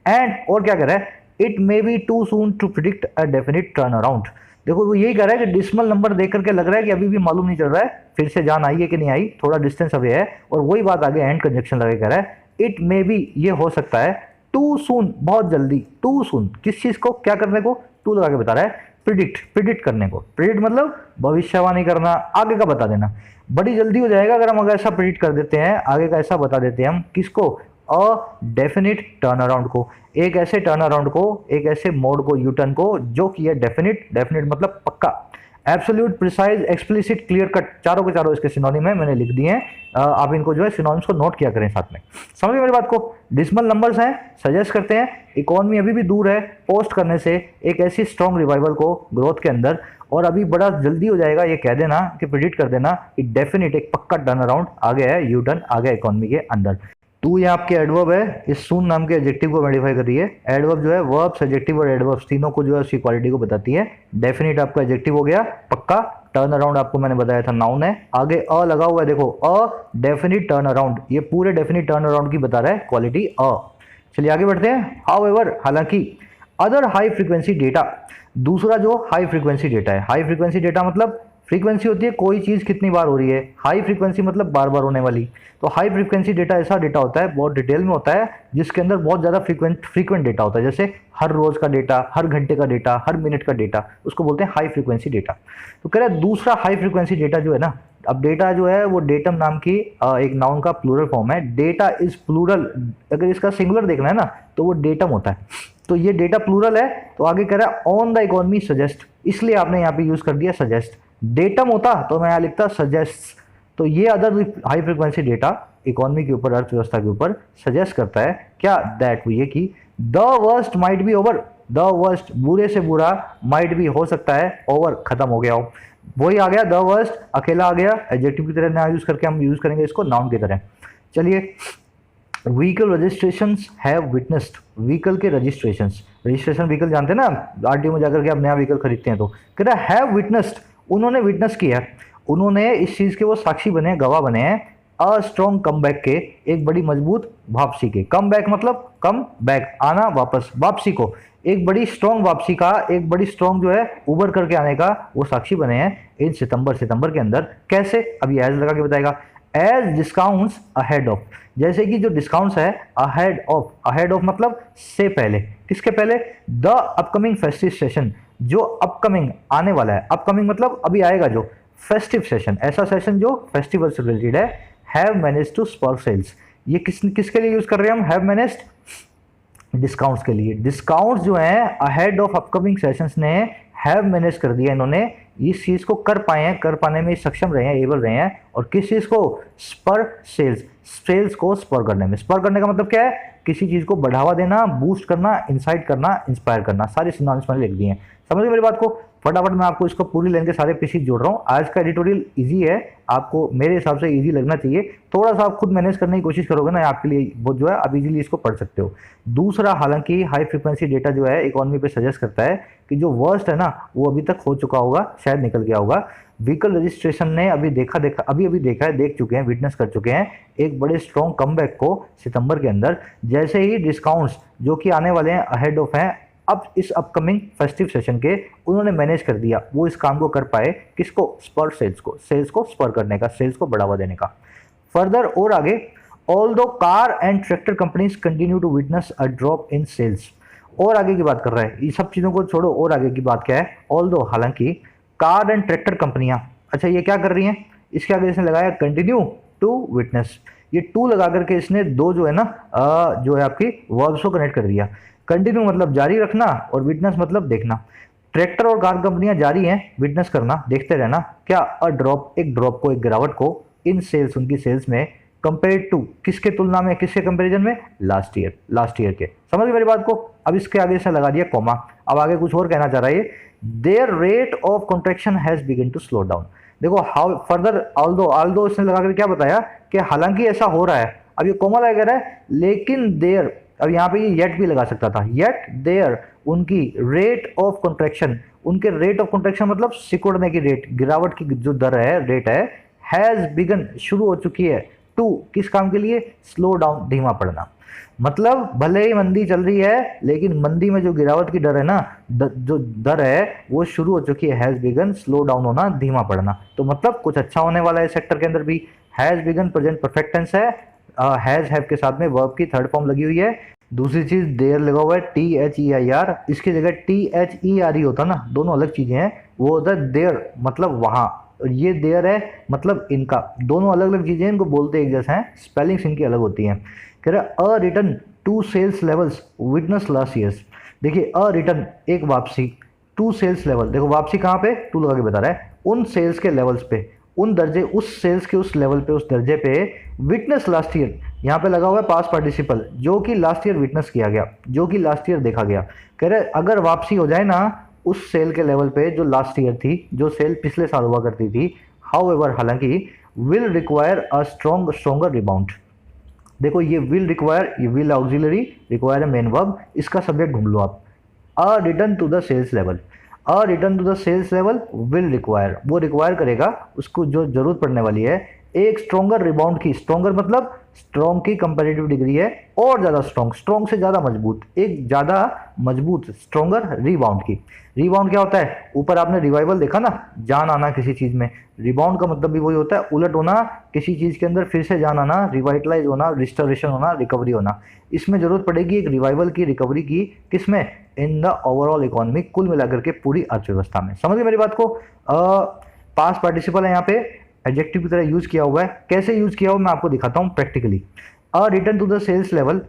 एंड और क्या कह रहा है? It may be too soon to predict a definite turnaround. देखो वो यही कह रहा है कि डिसिमल नंबर देख करके लग रहा है कि अभी भी मालूम नहीं चल रहा है फिर से जान आई है कि नहीं आई, थोड़ा डिस्टेंस अवे है। और वही बात आगे एंड कंजक्शन लगा कह रहा है, इट मे बी, ये हो सकता है, टू सून, बहुत जल्दी, टू सून, किस चीज को क्या करने को? टू लगा के बता रहा है, प्रिडिक्ट करने को। प्रिडिक्ट मतलब भविष्यवाणी करना, आगे का बता देना। बड़ी जल्दी हो जाएगा अगर हम अगर ऐसा प्रिडिक्ट कर देते हैं, आगे का ऐसा बता देते हैं हम। किसको? अ डेफिनिट टर्न अराउंड को, एक ऐसे टर्न अराउंड को, एक ऐसे मोड को, यू टर्न को जो कि है डेफिनिट। डेफिनिट मतलब पक्का। Absolute, precise, explicit, clear cut, चारों के चारों इसके सिनोनिम है, मैंने लिख दिए हैं। आप इनको जो है सिनोनिम्स को नोट किया करें साथ में। समझ गए मेरी बात को? डिसिमल नंबर्स हैं, सजेस्ट करते हैं इकोनॉमी अभी भी दूर है पोस्ट करने से एक ऐसी स्ट्रॉन्ग रिवाइवल को ग्रोथ के अंदर, और अभी बड़ा जल्दी हो जाएगा। ये कह देना कि प्रिडिक्ट कर देना कि डेफिनेट एक पक्का टर्न अराउंड आ गया है, यू टर्न आ गया इकोनॉमी के अंदर। टू ये आपके एडवर्ब है, इस सून नाम के एडजेक्टिव को मॉडिफाई कर रही है। एडवर्ब जो है वर्ब्स, एडजेक्टिव और एडवर्ब्स तीनों को जो है उसकी क्वालिटी को बताती है। डेफिनेट आपका एडजेक्टिव हो गया पक्का, टर्न अराउंड आपको मैंने बताया था नाउन है। आगे अ लगा हुआ है, देखो अ डेफिनिट टर्न अराउंड, ये पूरे डेफिनिट टर्न अराउंड की बता रहा है क्वालिटी अ। चलिए आगे बढ़ते हैं। हाउएवर, हालांकि, अदर हाई फ्रीक्वेंसी डेटा, दूसरा जो हाई फ्रीक्वेंसी डेटा है। हाई फ्रीक्वेंसी डेटा मतलब फ्रीक्वेंसी होती है कोई चीज कितनी बार हो रही है, हाई फ्रीक्वेंसी मतलब बार बार होने वाली। तो हाई फ्रीक्वेंसी डेटा ऐसा डेटा होता है, बहुत डिटेल में होता है, जिसके अंदर बहुत ज्यादा फ्रीक्वेंट डेटा होता है, जैसे हर रोज का डेटा, हर घंटे का डेटा, हर मिनट का डेटा, उसको बोलते हैं हाई फ्रीक्वेंसी डेटा। तो कह रहा है दूसरा हाई फ्रीक्वेंसी डेटा जो है ना, अब डेटा जो है वो डेटम नाम की एक नाउन का प्लूरल फॉर्म है। डेटा इज प्लूरल, अगर इसका सिंगुलर देखना है ना तो वो डेटम होता है। तो ये डेटा प्लूरल है, तो आगे कह रहा है ऑन द इकोनॉमी सजेस्ट, इसलिए आपने यहाँ पे यूज कर दिया सजेस्ट। डेटम होता तो मैं यहाँ लिखता सजेस्ट। तो ये other high frequency data economy के ऊपर, अर्थव्यवस्था के ऊपर सजेस्ट करता है क्या? दैट वो ये कि the worst might be over, the worst बुरे से बुरा, माइट बी हो सकता है, ओवर खत्म हो गया हो। वही आ गया द वर्स्ट, अकेला आ गया, एडजेक्टिव की तरह ना यूज करके हम यूज करेंगे इसको नाउन की तरह। चलिए, vehicle registrations have witnessed, vehicle के रजिस्ट्रेशंस, रजिस्ट्रेशन व्हीकल जानते हैं ना, आरटीओ में जाकर के आप नया व्हीकल खरीदते हैं तो कह रहा है हैव विटनेस्ड, उन्होंने विटनेस किया, उन्होंने इस चीज के वो साक्षी बने, गवाह बने हैं। अ स्ट्रॉन्ग कम बैक के, एक बड़ी मजबूत वापसी के। कम बैक मतलब कम बैक, आना वापस, वापसी को, एक बड़ी स्ट्रॉन्ग वापसी का, एक बड़ी स्ट्रॉन्ग जो है उबर करके आने का वो साक्षी बने हैं इन सितंबर के अंदर। कैसे? अभी एज लगा के बताएगा। एज डिस्काउंट्स अहेड ऑफ, जैसे कि जो डिस्काउंट्स है अहेड ऑफ, अहेड ऑफ मतलब से पहले, किसके पहले? द अपकमिंग फेस्टिव सेशन, जो अपकमिंग आने वाला है, अपकमिंग मतलब अभी आएगा जो फेस्टिव सेशन, ऐसा सेशन जो फेस्टिवल से रिलेटेड है। Have managed to spur sales, ये किसके लिए यूज कर रहे हैं हम? हैव मैनेज्ड, डिस्काउंट्स के लिए। डिस्काउंट्स जो है अहेड ऑफ अपकमिंग सेशंस ने हैव मैनेज कर दिया, इन्होंने इस चीज को कर पाए हैं, कर पाने में सक्षम रहे हैं, एबल रहे हैं। और किस चीज को? स्पर सेल्स, सेल्स को स्पर करने में। स्पर करने का मतलब क्या है? किसी चीज को बढ़ावा देना, बूस्ट करना, इंसाइट करना, इंस्पायर करना, सारे सिनोनिम्स मैंने लिख दिए हैं। समझ मेरी बात को? फटाफट मैं आपको इसको पूरी लाइन के सारे पीसीज जोड़ रहा हूँ। आज का एडिटोरियल इजी है, आपको मेरे हिसाब से इजी लगना चाहिए। थोड़ा सा आप खुद मैनेज करने की कोशिश करोगे ना, आपके लिए बहुत जो है आप इजीली इसको पढ़ सकते हो। दूसरा, हालांकि हाई फ्रीक्वेंसी डेटा जो है इकोनॉमी पे सजेस्ट करता है कि जो वर्स्ट है ना वो अभी तक हो चुका होगा, शायद निकल गया होगा। व्हीकल रजिस्ट्रेशन ने अभी देखा है, देख चुके हैं, विटनेस कर चुके हैं एक बड़े स्ट्रॉन्ग कमबैक को सितंबर के अंदर। जैसे ही डिस्काउंट्स जो कि आने वाले हैं अहेड ऑफ हैं, अब इस अपकमिंग फेस्टिव सेशन के, उन्होंने मैनेज कर दिया, वो इस काम को कर पाए। किसको? स्पर सेल्स को, सेल्स को स्पर करने का, सेल्स को बढ़ावा देने का। फर्दर और आगे, although car and tractor companies continue to witness a drop in sales, और आगे की बात कर रहा है, ये सब चीजों को छोड़ो, और आगे की बात क्या है? ऑल्दो हालांकि, कार एंड ट्रैक्टर कंपनियां, अच्छा ये क्या कर रही हैं? इसके आगे इसने लगाया कंटिन्यू टू विटनेस, ये टू लगा करके इसने दो जो है ना जो है आपकी वर्ब्स को कनेक्ट कर दिया। कंटिन्यू मतलब जारी रखना, और विटनेस मतलब देखना। ट्रैक्टर और कार कंपनियां जारी हैं विटनेस करना, देखते रहना। क्या? अ ड्रॉप, एक ड्रॉप को, एक गिरावट को, इन सेल्स, उनकी सेल्स में, कंपेयर टू, किसके तुलना में, किसके कंपैरिजन में? लास्ट ईयर के। समझ गए मेरी बात को? अब इसके आगे से लगा दिया कॉमा, अब आगे कुछ और कहना चाह रहा है। Their rate of contraction has begin to slow down. देखो हाउ फर्दर, ऑल्दो इसने लगा कर क्या बताया कि हालांकि ऐसा हो रहा है, अब ये कॉमा लगा रहा है, लेकिन देयर, अब यहाँ पे ये येट भी लगा सकता था, येट देयर, उनकी रेट ऑफ कॉन्ट्रैक्शन, उनके रेट ऑफ कॉन्ट्रैक्शन मतलब सिकुड़ने की रेट, गिरावट की जो दर है, रेट है, हैज बिगन, शुरू हो चुकी है, टू, किस काम के लिए? स्लो डाउन, धीमा पड़ना। मतलब भले ही मंदी चल रही है, लेकिन मंदी में जो गिरावट की दर है ना, जो दर है वो शुरू हो चुकी है, हैज बिगन, स्लो डाउन होना, धीमा पड़ना। तो मतलब कुछ अच्छा होने वाला है सेक्टर के अंदर भी। Has begun present perfect tense है, हैज हैव के साथ में वर्ब की थर्ड फॉर्म लगी हुई है। दूसरी चीज देयर लगा हुआ है THEIR, इसकी जगह THERE होता ना, दोनों अलग चीजें हैं। वो होता है देयर मतलब वहां, और ये देयर है मतलब इनका, दोनों अलग अलग चीजें, इनको बोलते एक जैसा है, स्पेलिंग्स इनकी अलग होती हैं। कह रहा a return to sales levels witness last years. देखिए अ रिटर्न एक वापसी, टू सेल्स लेवल, देखो वापसी कहाँ पे, टू लगा के बता रहा है, उन सेल्स के लेवल्स पे, उन दर्जे, उस सेल्स के उस लेवल पे, उस दर्जे पे, विटनेस लास्ट ईयर, यहाँ पे लगा हुआ है पास्ट पार्टिसिपल, जो कि लास्ट ईयर विटनेस किया गया, जो कि लास्ट ईयर देखा गया। कह रहे अगर वापसी हो जाए ना उस सेल के लेवल पे जो लास्ट ईयर थी, जो सेल पिछले साल हुआ करती थी, हाउएवर हालांकि, will require a stronger rebound. देखो ये विल रिक्वायर, ये विल ऑक्सिलरी, रिक्वायर है मेन वर्ब, इसका सब्जेक्ट ढूंढ लो आप। A return to the sales level, a return to the sales level will require, वो रिक्वायर करेगा, उसको जो जरूरत पड़ने वाली है एक स्ट्रॉन्गर रिबाउंड की, स्ट्रॉन्गर मतलब स्ट्रॉन्ग की कंपैरेटिव डिग्री है, और ज़्यादा स्ट्रॉन्ग, स्ट्रॉन्ग से ज़्यादा मजबूत, एक ज़्यादा मजबूत स्ट्रॉन्गर रिबाउंड की। रिबाउंड क्या होता है, ऊपर आपने रिवाइवल देखा ना, जान आना किसी चीज़ में, रिबाउंड का मतलब भी वही होता है, उलट होना, किसी चीज़ के अंदर फिर से जान आना, रिवाइटलाइज होना, रिस्टोरेशन होना, रिकवरी होना। इसमें जरूरत पड़ेगी एक रिवाइवल की, रिकवरी की, किसमें, इन द ओवरऑल इकोनॉमी, कुल मिलाकर के पूरी अर्थव्यवस्था में। समझ गए मेरी बात को। पास्ट पार्टिसिपल है यहाँ पे, एडजेक्टिव की तरह यूज किया हुआ है। कैसे यूज किया हुआ मैं आपको दिखाता हूँ practically. A return to the sales level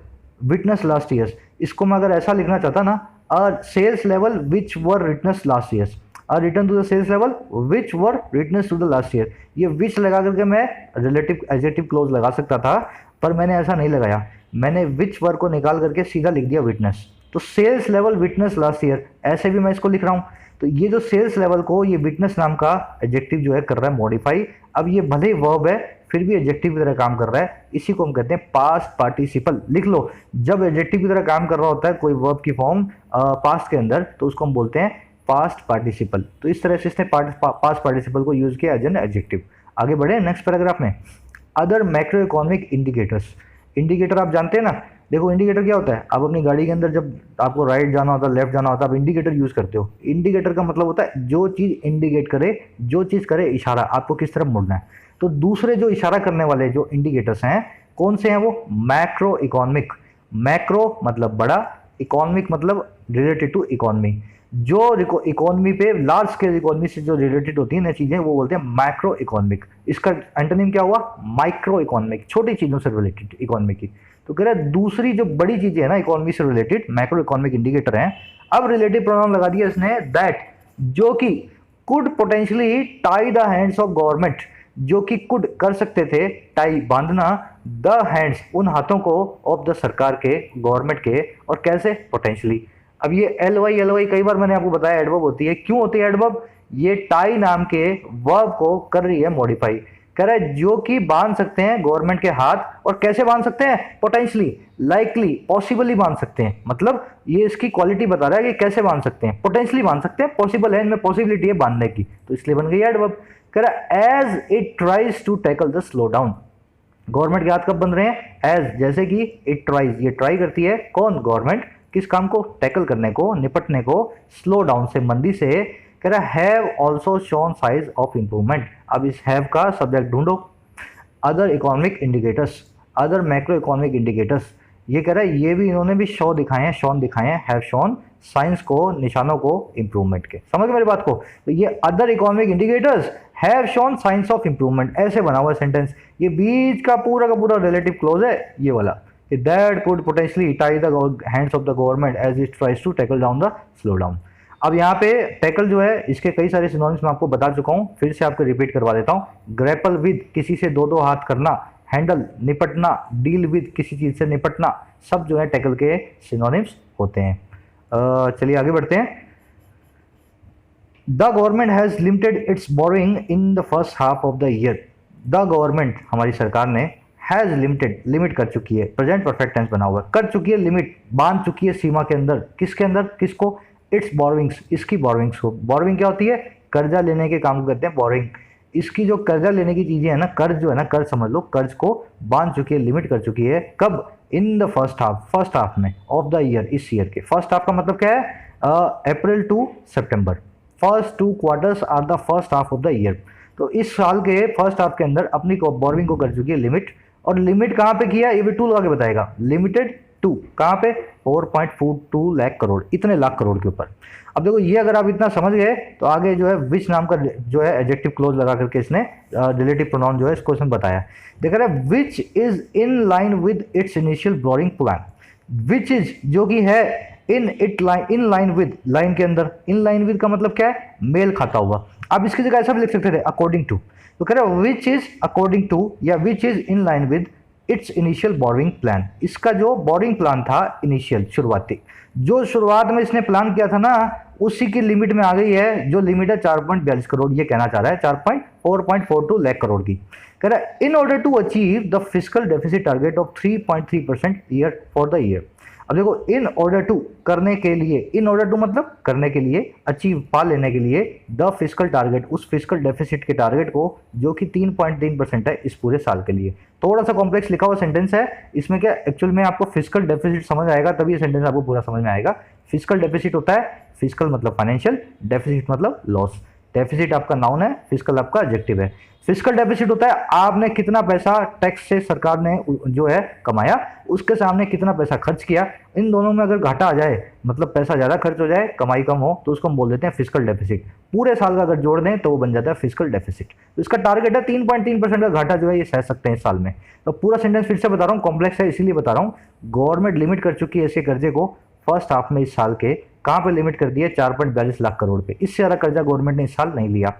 witness last years, इसको मैं अगर ऐसा लिखना चाहता ना, a sales level which were witness last years, a return to the sales level which were witness to the last year, ये which लगा करके मैं रिलेटिव एडजेक्टिव क्लोज लगा सकता था, पर मैंने ऐसा नहीं लगाया, मैंने विच वर को निकाल करके सीधा लिख दिया विटनेस। तो sales level witness last year, ऐसे भी मैं इसको लिख रहा हूँ। तो ये जो सेल्स लेवल को ये विटनेस नाम का एडजेक्टिव जो है कर रहा है मॉडिफाई। अब ये भले ही वर्ब है फिर भी एडजेक्टिव की तरह काम कर रहा है, इसी को हम कहते हैं पास्ट पार्टिसिपल। लिख लो, जब एडजेक्टिव की तरह काम कर रहा होता है कोई वर्ब की फॉर्म पास्ट के अंदर, तो उसको हम बोलते हैं पास्ट पार्टिसिपल। तो इस तरह से इसने पास्ट पार्टिसिपल को यूज किया एज एन एडजेक्टिव। आगे बढ़े नेक्स्ट पैराग्राफ में। Other macro economic indicators, indicator आप जानते हैं ना, देखो इंडिकेटर क्या होता है, आप अपनी गाड़ी के अंदर जब आपको राइट जाना होता है, लेफ्ट जाना होता है, आप इंडिकेटर यूज करते हो। इंडिकेटर का मतलब होता है जो चीज इंडिकेट करे, जो चीज करे इशारा, आपको किस तरफ मुड़ना है। तो दूसरे जो इशारा करने वाले जो इंडिकेटर्स हैं कौन से हैं, वो मैक्रो इकोनॉमिक, मैक्रो मतलब बड़ा, इकोनॉमिक मतलब रिलेटेड टू इकोनॉमी, जो इकोनॉमी पे लार्ज स्केल इकोनॉमी से जो रिलेटेड होती हैं चीजें वो बोलते हैं मैक्रो इकोनॉमिक। इसका एंटोनिम क्या हुआ, माइक्रो इकोनॉमिक, छोटी चीजों से रिलेटेड इकोनॉमी की। तो कह रहा है दूसरी जो बड़ी चीजें है ना इकोनॉमी से रिलेटेड, मैक्रो इकोनॉमिक इंडिकेटर हैं। अब रिलेटिव प्रोनाउन लगा दिया इसने दैट, जो कि could potentially tie the hands of government, जो कि कुड कर सकते थे, टाई बांधना, द हैंड्स उन हाथों को, ऑफ द सरकार के, गवर्नमेंट के, और कैसे, पोटेंशियली। अब ये एल वाई कई बार मैंने आपको बताया एडवर्ब होती है, क्यों होती है एडवर्ब, ये टाई नाम के वर्ब को कर रही है मॉडिफाई। कह रहा है जो कि बांध सकते हैं गवर्नमेंट के हाथ, और कैसे बांध सकते हैं, पोटेंशियली, लाइकली, पॉसिबली बांध सकते हैं। मतलब ये इसकी क्वालिटी बता रहा है कि कैसे बांध सकते हैं, पोटेंशियली बांध सकते हैं, पॉसिबल है, इनमें पॉसिबिलिटी है बांधने की, तो इसलिए बन गई एडवर्ब। कह रहा है as it tries to tackle the slow down, government के हाथ कब बंध रहे हैं, एज, जैसे कि इट ट्राइज, ये ट्राई करती है, कौन, गवर्नमेंट, किस काम को, टैकल करने को, निपटने को, स्लो डाउन से, मंदी से। कह रहा है have also shown size of improvement. अब इस हैव का सब्जेक्ट ढूंढो। Other economic indicators, other macro economic indicators, ये कह रहा है ये भी इन्होंने भी शो दिखाए हैं, शोन दिखाए हैं, हैव शोन साइंस को, निशानों को इंप्रूवमेंट के। समझ गए मेरी बात को। तो ये other economic indicators have shown science of improvement, ऐसे बना हुआ सेंटेंस। ये बीच का पूरा रिलेटिव क्लोज है ये वाला, that could potentially tie the hands of the government as it tries to tackle down the slow down. अब यहाँ पे टैकल जो है इसके कई सारे सिनोनिम्स मैं आपको बता चुका हूँ, फिर से आपको रिपीट करवा देता हूँ। ग्रैपल विद, किसी से दो हाथ करना, हैंडल, निपटना, डील विद, किसी चीज से निपटना, सब जो है टैकल के सिनोनिम्स होते हैं। चलिए आगे बढ़ते हैं। The government has limited it's borrowing in the first half of the year. The government, हमारी सरकार ने, हैज लिमिटेड, लिमिट कर चुकी है, प्रेजेंट परफेक्ट टेंस बना हुआ है, कर चुकी है लिमिट, बांध चुकी है सीमा के अंदर, किसके अंदर, किसको, इट्स बोरोइंग्स, इसकी बोरोइंग्स को। बोरोइंग क्या होती है, कर्जा लेने के काम को कहते हैं बोरोइंग। इसकी जो कर्जा लेने की चीजें है ना, कर्ज जो है ना, कर्ज समझ लो, कर्ज को बांध चुकी है, लिमिट कर चुकी है, कब, in the first half, first half में, ऑफ द ईयर, इस ईयर के। फर्स्ट हाफ का मतलब क्या है, April to September, first 2 quarters are the first half of the year. तो इस साल के फर्स्ट हाफ के अंदर अपनी बोरोइंग को कर चुकी है लिमिट, और लिमिट कहाँ पे किया ये भी टू लगा के बताएगा, लिमिटेड 4.42 कहाँ पे 4.42 लाख करोड़, इतने लाख करोड़ के ऊपर। अब देखो ये अगर आप इतना समझ गए तो आगे जो है विच नाम का जो है एडजेक्टिव क्लोज लगा करके इसने रिलेटिव प्रोनाउन जो है इसको इसमें बताया। देख रहे हैं which is in line with its initial boring plan, which is जो कि है इन लाइन विद, लाइन के अंदर, इन लाइन विद का मतलब क्या है, मेल खाता हुआ। आप इसकी जगह ऐसा भी लिख सकते थे अकॉर्डिंग टू, तो कह रहे हैं विच इज अकॉर्डिंग टू या which is in line with its initial boring plan. इसका जो बोरिंग प्लान था इनिशियल शुरुआती, जो शुरुआत में इसने प्लान किया था ना उसी की लिमिट में आ गई है, जो लिमिट है 4.42 करोड़, ये कहना चाह रहा है 4.42 लाख करोड़ की। कह रहा है in order to achieve the fiscal deficit target of 3.3% year for the year. अब देखो इन ऑर्डर टू करने के लिए, इन ऑर्डर टू मतलब करने के लिए, अचीव पा लेने के लिए, द फिस्कल टारगेट उस फिस्कल डेफिसिट के टारगेट को जो कि 3.3% है इस पूरे साल के लिए। थोड़ा सा कॉम्प्लेक्स लिखा हुआ सेंटेंस है, इसमें क्या एक्चुअल में आपको फिस्कल डेफिसिट समझ आएगा तभी ये सेंटेंस आपको पूरा समझ में आएगा। फिस्कल डेफिसिट होता है, फिस्कल मतलब फाइनेंशियल, डेफिसिट मतलब लॉस। डेफिसिट आपका नाउन है, फिस्कल आपका एडजेक्टिव है। फिस्कल डेफिसिट होता है आपने कितना पैसा टैक्स से सरकार ने जो है कमाया, उसके सामने कितना पैसा खर्च किया, इन दोनों में अगर घाटा आ जाए, मतलब पैसा ज़्यादा खर्च हो जाए, कमाई कम हो, तो उसको हम बोल देते हैं फिस्कल डेफिसिट। पूरे साल का अगर जोड़ दें तो वो बन जाता है फिस्कल डेफिसिट। तो इसका टारगेट है 3.3% का घाटा जो है ये सह सकते हैं इस साल में। तो पूरा सेंटेंस फिर से बता रहा हूँ, कॉम्प्लेक्स है इसीलिए बता रहा हूँ। गवर्नमेंट लिमिट कर चुकी है ऐसे कर्जे को फर्स्ट हाफ में इस साल के, कहाँ पे लिमिट कर दी है 4.42 लाख करोड़ पे। इससे ज़्यादा कर्जा गवर्नमेंट ने इस साल नहीं लिया।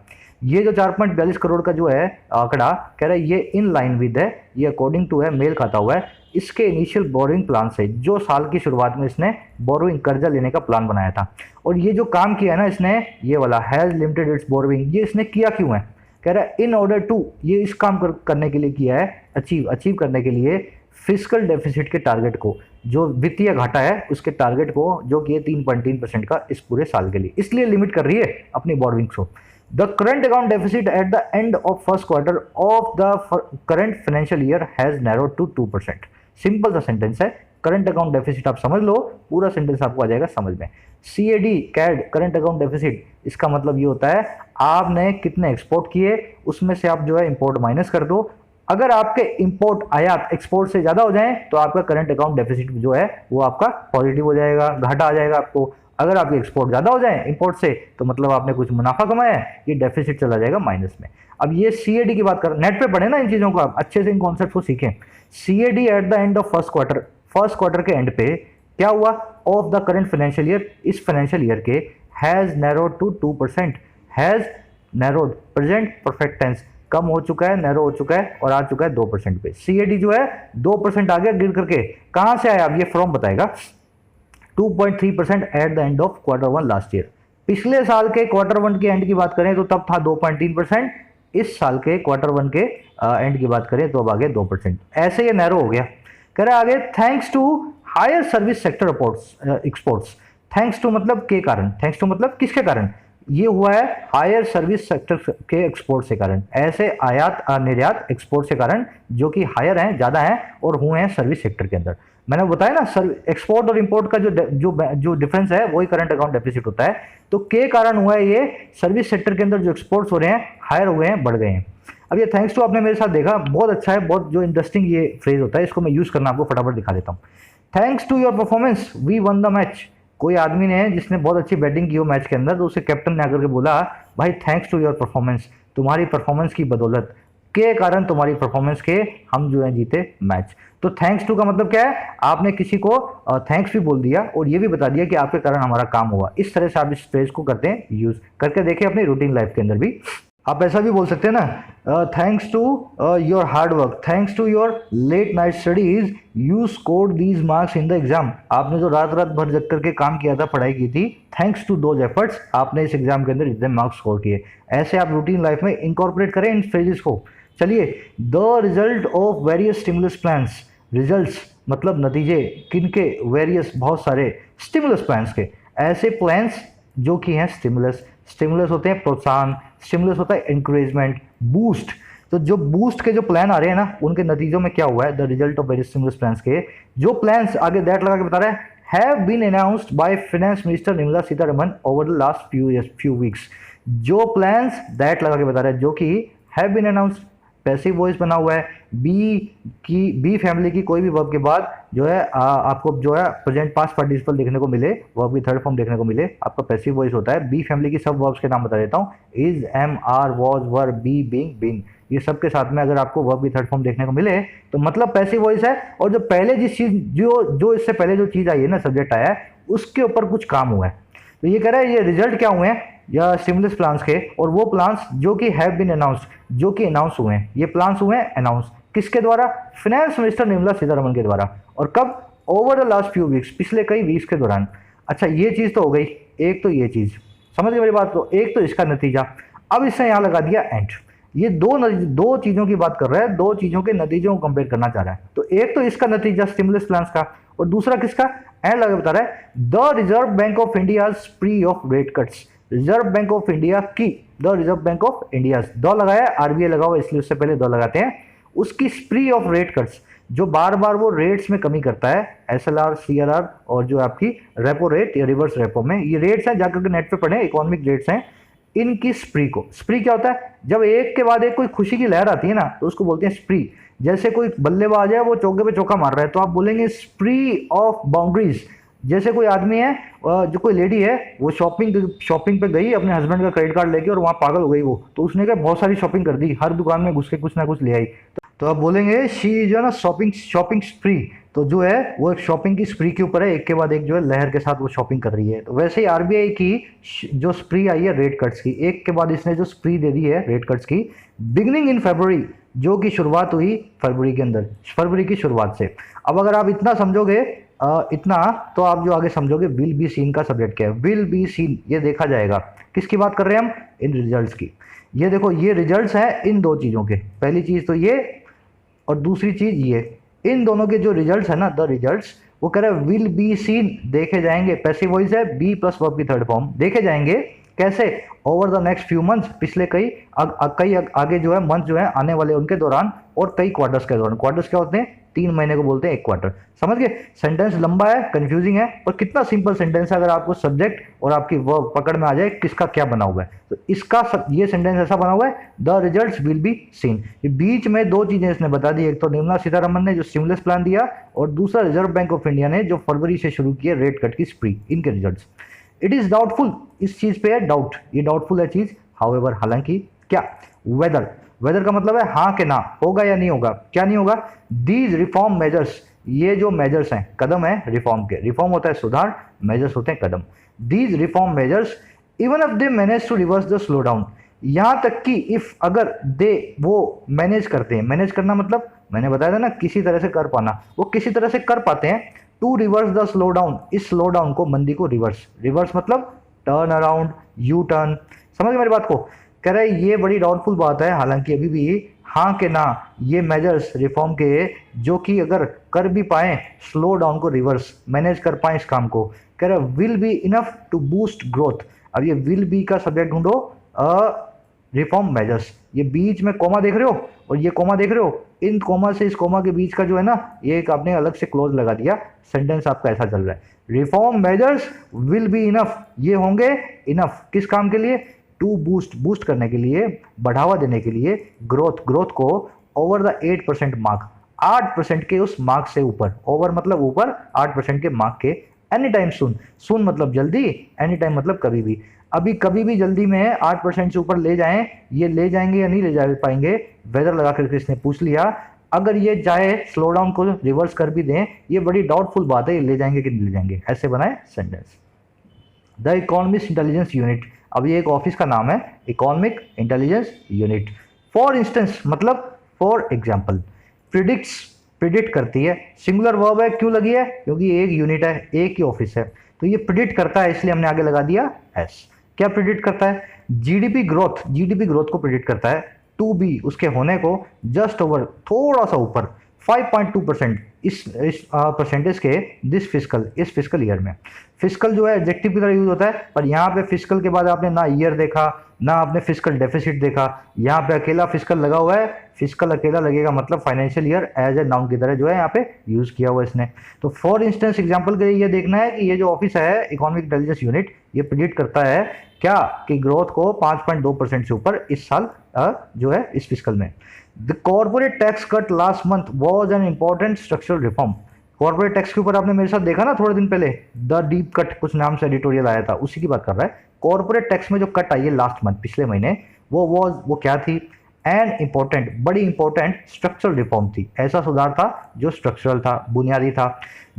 ये जो 4.42 करोड़ का जो है आंकड़ा कह रहा है ये इन लाइन विद है, ये अकॉर्डिंग टू है, मेल खाता हुआ है इसके इनिशियल बोरोइंग प्लान से, जो साल की शुरुआत में इसने बोरोइंग कर्जा लेने का प्लान बनाया था। और ये जो काम किया है ना इसने, ये वाला हैज लिमिटेड इट्स बोरोइंग, ये इसने किया क्यों है, कह रहा है इन ऑर्डर टू, ये इस काम करने के लिए किया है, अचीव करने के लिए फिस्कल डेफिसिट के टारगेट को, जो वित्तीय घाटा है उसके टारगेट को, जो कि 3.3% का इस पूरे साल के लिए, इसलिए लिमिट कर रही है अपनी बोरोइंग्स को। The current account deficit at the end of first quarter of the current financial year has narrowed to 2%। Simple सा सेंटेंस है, करंट अकाउंट डेफिसिट आप समझ लो, पूरा सेंटेंस आपको आ जाएगा समझ में। CAD CAD current account deficit, इसका मतलब ये होता है आपने कितने एक्सपोर्ट किए उसमें से आप जो है इंपोर्ट माइनस कर दो। अगर आपके इंपोर्ट आयात एक्सपोर्ट से ज़्यादा हो जाए तो आपका करंट अकाउंट डेफिसिट जो है वो आपका पॉजिटिव हो जाएगा, घाटा आ जाएगा आपको। अगर आपके एक्सपोर्ट ज़्यादा हो जाए इंपोर्ट से तो मतलब आपने कुछ मुनाफा कमाया है, ये डेफिसिट चला जाएगा माइनस में। अब ये CAD की बात कर, नेट पे पढ़े ना इन चीज़ों को, आप अच्छे से इन कॉन्सेप्ट को सीखें। CAD at the end of first quarter के एंड पे क्या हुआ, of the current financial year, इस फाइनेंशियल ईयर के, has narrowed to 2%, has narrowed present perfect tense, कम हो चुका है, नैरो हो चुका है और आ चुका है 2% पे। CAD जो है 2% आ गया गिर करके, कहाँ से आया अब ये फ्रॉम बताएगा। 2.3% eight the end of quarter 1 last year. पिछले साल के क्वार्टर 1 के एंड की बात करें तो तब था 2.3%, इस साल के क्वार्टर 1 के एंड की बात करें तो अब आ गया 2%। ऐसे ये नैरो हो गया। कह रहे आगे thanks to higher service sector exports, thanks to मतलब के कारण, थैंक्स टू मतलब किसके कारण, ये हुआ है हायर सर्विस सेक्टर के एक्सपोर्ट से कारण, ऐसे आयात निर्यात एक्सपोर्ट से कारण जो कि हायर हैं, ज़्यादा हैं और हुए हैं सर्विस सेक्टर के अंदर। मैंने बताया ना एक्सपोर्ट और इंपोर्ट का जो डिफरेंस है वही करंट अकाउंट डेफिसिट होता है। तो के कारण हुआ है ये सर्विस सेक्टर के अंदर जो एक्सपोर्ट्स हो रहे हैं हायर हुए हैं, बढ़ गए हैं। अब ये थैंक्स टू आपने मेरे साथ देखा, बहुत अच्छा है, बहुत जो इंटरेस्टिंग ये फ्रेज होता है, इसको मैं यूज़ करना आपको फटाफट दिखा देता हूँ। Thanks to your performance we won the match. कोई आदमी ने जिसने बहुत अच्छी बैटिंग की हो मैच के अंदर, तो उसे कैप्टन ने आकर के बोला भाई थैंक्स टू योर परफॉर्मेंस, तुम्हारी परफॉर्मेंस की बदौलत के कारण, तुम्हारी परफॉर्मेंस के हम जो है जीते मैच। तो थैंक्स टू का मतलब क्या है, आपने किसी को थैंक्स भी बोल दिया और ये भी बता दिया कि आपके कारण हमारा काम हुआ। इस तरह से आप इस फ्रेज को करते हैं, यूज करके देखें अपनी रूटीन लाइफ के अंदर भी। आप ऐसा भी बोल सकते हैं ना, thanks to your hard work, thanks to your late night studies you scored these marks in the exam. आपने जो रात भर जग करके काम किया था, पढ़ाई की थी, थैंक्स टू दोज एफर्ट्स आपने इस एग्जाम के अंदर इतने मार्क्स स्कोर किए। ऐसे आप रूटीन लाइफ में इंकॉर्पोरेट करें इन फ्रेजेस को। चलिए, the result of various stimulus plans, results मतलब नतीजे, किनके, वेरियस बहुत सारे, स्टिमुलस प्लान्स के, ऐसे प्लान्स जो कि हैं स्टिमुलस। स्टिमुलस होते हैं प्रोत्साहन, स्टिमुलस होता है एनकरेजमेंट, बूस्ट। तो जो बूस्ट के जो प्लान आ रहे हैं ना, उनके नतीजों में क्या हुआ है, the result of various stimulus plans के जो प्लान्स, आगे दैट लगा के बता रहा है, have been announced by finance minister Nirmala Sitharaman over the last few weeks. जो प्लान्स, दैट लगा के बता रहा है, जो कि have been announced, passive voice बना हुआ है, बी फैमिली की कोई भी वर्ब के बाद जो है आपको जो है प्रेजेंट पास्ट पार्टिसिपल देखने को मिले, वर्ब की थर्ड फॉर्म देखने को मिले, आपका पैसिव वॉइस होता है। बी फैमिली की सब वर्ब्स के नाम बता देता हूँ, is, am, are, was, were, be, being, been, ये सब के साथ में अगर आपको वर्ब की थर्ड फॉर्म देखने को मिले तो मतलब पैसिव वॉइस है। और जो पहले जिस चीज जो इससे पहले जो चीज आई है ना, सब्जेक्ट आया है, उसके ऊपर कुछ काम हुआ है। तो ये कह रहा है ये रिजल्ट क्या हुए हैं या स्टिमुलस प्लान्स के, और वो प्लान्स जो कि हैव बीन अनाउंस्ड, जो कि अनाउंस हुए हैं, ये प्लान्स हुए हैं अनाउंस किसके द्वारा, फाइनेंस मिनिस्टर निर्मला सीतारमण के द्वारा। और कब, over the last few weeks, पिछले कई वीक्स के दौरान। अच्छा ये चीज तो हो गई, एक तो ये चीज समझ गए मेरी बात को, एक तो इसका नतीजा। अब इसने यहां लगा दिया एंड, ये दो चीजों की बात कर रहा है, दो चीजों के नतीजों को कंपेयर करना चाह रहा है। तो एक तो इसका नतीजा स्टिमुलस प्लान्स का, और दूसरा किसका, एंड लगा बता रहा है the Reserve Bank of India spree of rate cuts, Reserve Bank of India की, the Reserve Bank of India, दो लगाया, आरबीआई लगा हुआ इसलिए उससे पहले दो लगाते हैं, उसकी स्प्री ऑफ रेट कट्स, जो बार बार वो रेट्स में कमी करता है, एसएलआर, सीआरआर और जो आपकी रेपो रेट या रिवर्स रेपो में, ये रेट्स हैं, जाकर के नेट पे पढ़े, इकोनॉमिक रेट्स हैं, इनकी स्प्री को, स्प्री क्या होता है, जब एक के बाद एक कोई खुशी की लहर आती है ना तो उसको बोलते हैं स्प्री। जैसे कोई बल्लेबाज है वो चौके पे चौका मार रहा है तो आप बोलेंगे स्प्री ऑफ बाउंड्रीज। जैसे कोई आदमी है, जो कोई लेडी है, वो शॉपिंग पे गई अपने हस्बैंड का क्रेडिट कार्ड लेके और वहाँ पागल हो गई वो, तो उसने क्या बहुत सारी शॉपिंग कर दी, हर दुकान में घुस के कुछ ना कुछ ले आई। तो आप बोलेंगे शी जो है ना शॉपिंग स्प्री, तो जो है वो एक शॉपिंग की स्प्री के ऊपर है, एक के बाद एक जो है लहर के साथ वो शॉपिंग कर रही है। तो वैसे ही आरबीआई की जो स्प्री आई है रेट कट्स की, एक के बाद इसने जो स्प्री दे दी है रेट कट्स की, बिगनिंग इन फरवरी, जो कि शुरुआत हुई फरवरी के अंदर, फरवरी की शुरुआत से। अब अगर आप इतना समझोगे इतना, तो आप जो आगे समझोगे विल बी सीन का सब्जेक्ट क्या है, विल बी सीन ये देखा जाएगा। किसकी बात कर रहे हैं हम, इन रिजल्ट्स की। ये देखो ये रिजल्ट्स हैं इन दो चीज़ों के, पहली चीज़ तो ये और दूसरी चीज़ ये, इन दोनों के जो रिजल्ट्स है ना, द रिजल्ट्स, वो कह रहे हैं विल बी सीन, देखे जाएंगे, पैसिव वॉइस है, बी प्लस वर्ब की थर्ड फॉर्म, देखे जाएंगे कैसे, over the next few months, पिछले कई आगे जो है मंथ जो है आने वाले उनके दौरान, और कई क्वार्टर्स के दौरान। क्वार्टर्स क्या होते हैं, 3 महीने को बोलते हैं एक क्वार्टर। समझ गए, सेंटेंस लंबा है, कंफ्यूजिंग है, और कितना सिंपल सेंटेंस है अगर आपको सब्जेक्ट और आपकी वर्ब पकड़ में आ जाए किसका क्या बना हुआ है। तो इसका ये सेंटेंस ऐसा बना हुआ है, the results will be seen. ये बीच में दो चीजें इसने बता दी, एक तो निर्मला सीतारमण ने जो स्टिमुलस प्लान दिया, और दूसरा रिजर्व बैंक ऑफ इंडिया ने जो फरवरी से शुरू किया रेट कट की स्प्री, इनके रिजल्ट्स। इट इज डाउटफुल, इस चीज पे है डाउट, ये डाउटफुल है चीज, हाउएवर हालांकि, क्या, वेदर, वेदर का मतलब है हाँ के ना, होगा या नहीं होगा, क्या नहीं होगा, दीज रिफॉर्म मेजर्स, ये जो मेजर्स हैं, कदम है रिफॉर्म के, रिफॉर्म होता है सुधार, मेजर्स होते हैं कदम, these reform measures even if they manage to reverse the slow down, यहां तक कि इफ अगर दे वो मैनेज करते हैं, मैनेज करना मतलब मैंने बताया था ना किसी तरह से कर पाना, वो किसी तरह से कर पाते हैं, to reverse the slow down, इस स्लो डाउन को, मंदी को रिवर्स, रिवर्स मतलब टर्न अराउंड, यू टर्न, समझ गए मेरी बात को। कह रहा है ये बड़ी डाउटफुल बात है, हालांकि अभी भी हाँ के ना ये मेजर्स रिफॉर्म के, जो कि अगर कर भी पाए स्लो डाउन को रिवर्स, मैनेज कर पाए इस काम को, कह रहा है will be enough to boost growth. अब ये विल बी का सब्जेक्ट ढूंढो, रिफॉर्म मेजर्स, ये बीच में कोमा देख रहे हो और ये कोमा देख रहे हो, इन कोमा से इस कोमा के बीच का जो है ना, ये एक आपने अलग से क्लोज लगा दिया, सेंटेंस आपका ऐसा चल रहा है, reform measures will be enough, ये होंगे इनफ किस काम के लिए, टू बूस्ट, बूस्ट करने के लिए, बढ़ावा देने के लिए, ग्रोथ, ग्रोथ को ओवर द 8% मार्क, 8% के उस मार्क से ऊपर, ओवर मतलब ऊपर, 8% के मार्क के, एनी टाइम सुन, सुन मतलब जल्दी, एनी टाइम मतलब कभी भी, अभी कभी भी जल्दी में 8% से ऊपर ले जाएं, ये ले जाएंगे या नहीं ले जा पाएंगे, वेदर लगा करके इसने पूछ लिया, अगर ये चाहे स्लो डाउन को रिवर्स कर भी दें, ये बड़ी डाउटफुल बात है, ये ले जाएंगे कि नहीं ले जाएंगे, ऐसे बनाए sentence. The economics intelligence unit, अब ये एक ऑफिस का नाम है, economic intelligence unit, for instance मतलब फॉर एग्जाम्पल, प्रिडिक्ट्स, प्रिडिक्ट करती है, सिंगुलर वर्ब है, क्यों लगी है, क्योंकि एक यूनिट है, एक ही ऑफिस है, तो ये प्रिडिक्ट करता है, इसलिए हमने आगे लगा दिया एस। क्या प्रिडिक्ट करता है, जीडीपी ग्रोथ, जीडीपी ग्रोथ को प्रिडिक्ट करता है, टू बी उसके होने को, जस्ट ओवर थोड़ा सा ऊपर, 5.2% इस परसेंटेज के दिस फिस्कल, इस फिस्कल ईयर में। फिस्कल जो है एडजेक्टिव की तरह यूज होता है, पर यहाँ पे फिस्कल के बाद आपने ना ईयर देखा, ना आपने फिस्कल डेफिसिट देखा, यहाँ पे अकेला फिस्कल लगा हुआ है, फिस्कल अकेला लगेगा मतलब financial year as a noun की तरह जो है यहाँ पे यूज किया हुआ इसने। तो फॉर इंस्टेंस एग्जांपल के लिए ये देखना है कि ये जो ऑफिस है इकोनॉमिक इंटेलिजेंस यूनिट, ये प्रिडिक्ट करता है क्या, कि ग्रोथ को 5.2% से ऊपर इस साल जो है इस फिस्कल में। The corporate tax cut last month was an important structural reform, corporate tax के ऊपर आपने मेरे साथ देखा ना थोड़े दिन पहले, द डीप कट कुछ नाम से एडिटोरियल आया था, उसी की बात कर रहा है। कॉर्पोरेट टैक्स में जो कट आई है लास्ट मंथ, पिछले महीने, वो क्या थी? एन इंपॉर्टेंट, बड़ी इंपॉर्टेंट स्ट्रक्चरल रिफॉर्म थी। ऐसा सुधार था जो स्ट्रक्चरल था, बुनियादी था।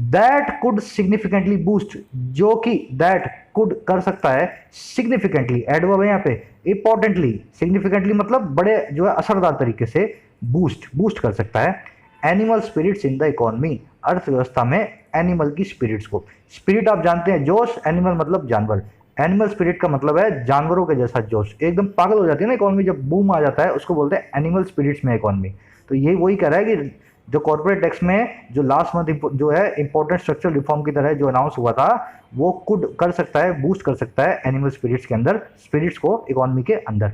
दैट कुड सिग्निफिकेंटली बूस्ट, जो कि दैट कुड कर सकता है सिग्निफिकेंटली, एडवर्ब है यहाँ पे, इंपॉर्टेंटली, सिग्निफिकेंटली मतलब बड़े जो है असरदार तरीके से बूस्ट कर सकता है animal spirits in the economy, अर्थव्यवस्था में एनिमल की स्पिरिट्स को। स्पिरिट आप जानते हैं, जोश, एनिमल मतलब जानवर, एनिमल स्पिरिट का मतलब है जानवरों के जैसा जोश, एकदम पागल हो जाती है ना इकोनॉमी जब बूम आ जाता है, उसको बोलते हैं एनिमल स्पिरिट्स में इकोनॉमी। तो ये वही कह रहा है कि जो कॉर्पोरेट टैक्स में जो लास्ट मंथ जो है इंपॉर्टेंट स्ट्रक्चरल रिफॉर्म की तरह जो अनाउंस हुआ था, वो कुड कर सकता है, बूस्ट कर सकता है एनिमल स्पिरिट्स के अंदर, स्पिरिट्स को इकोनॉमी के अंदर।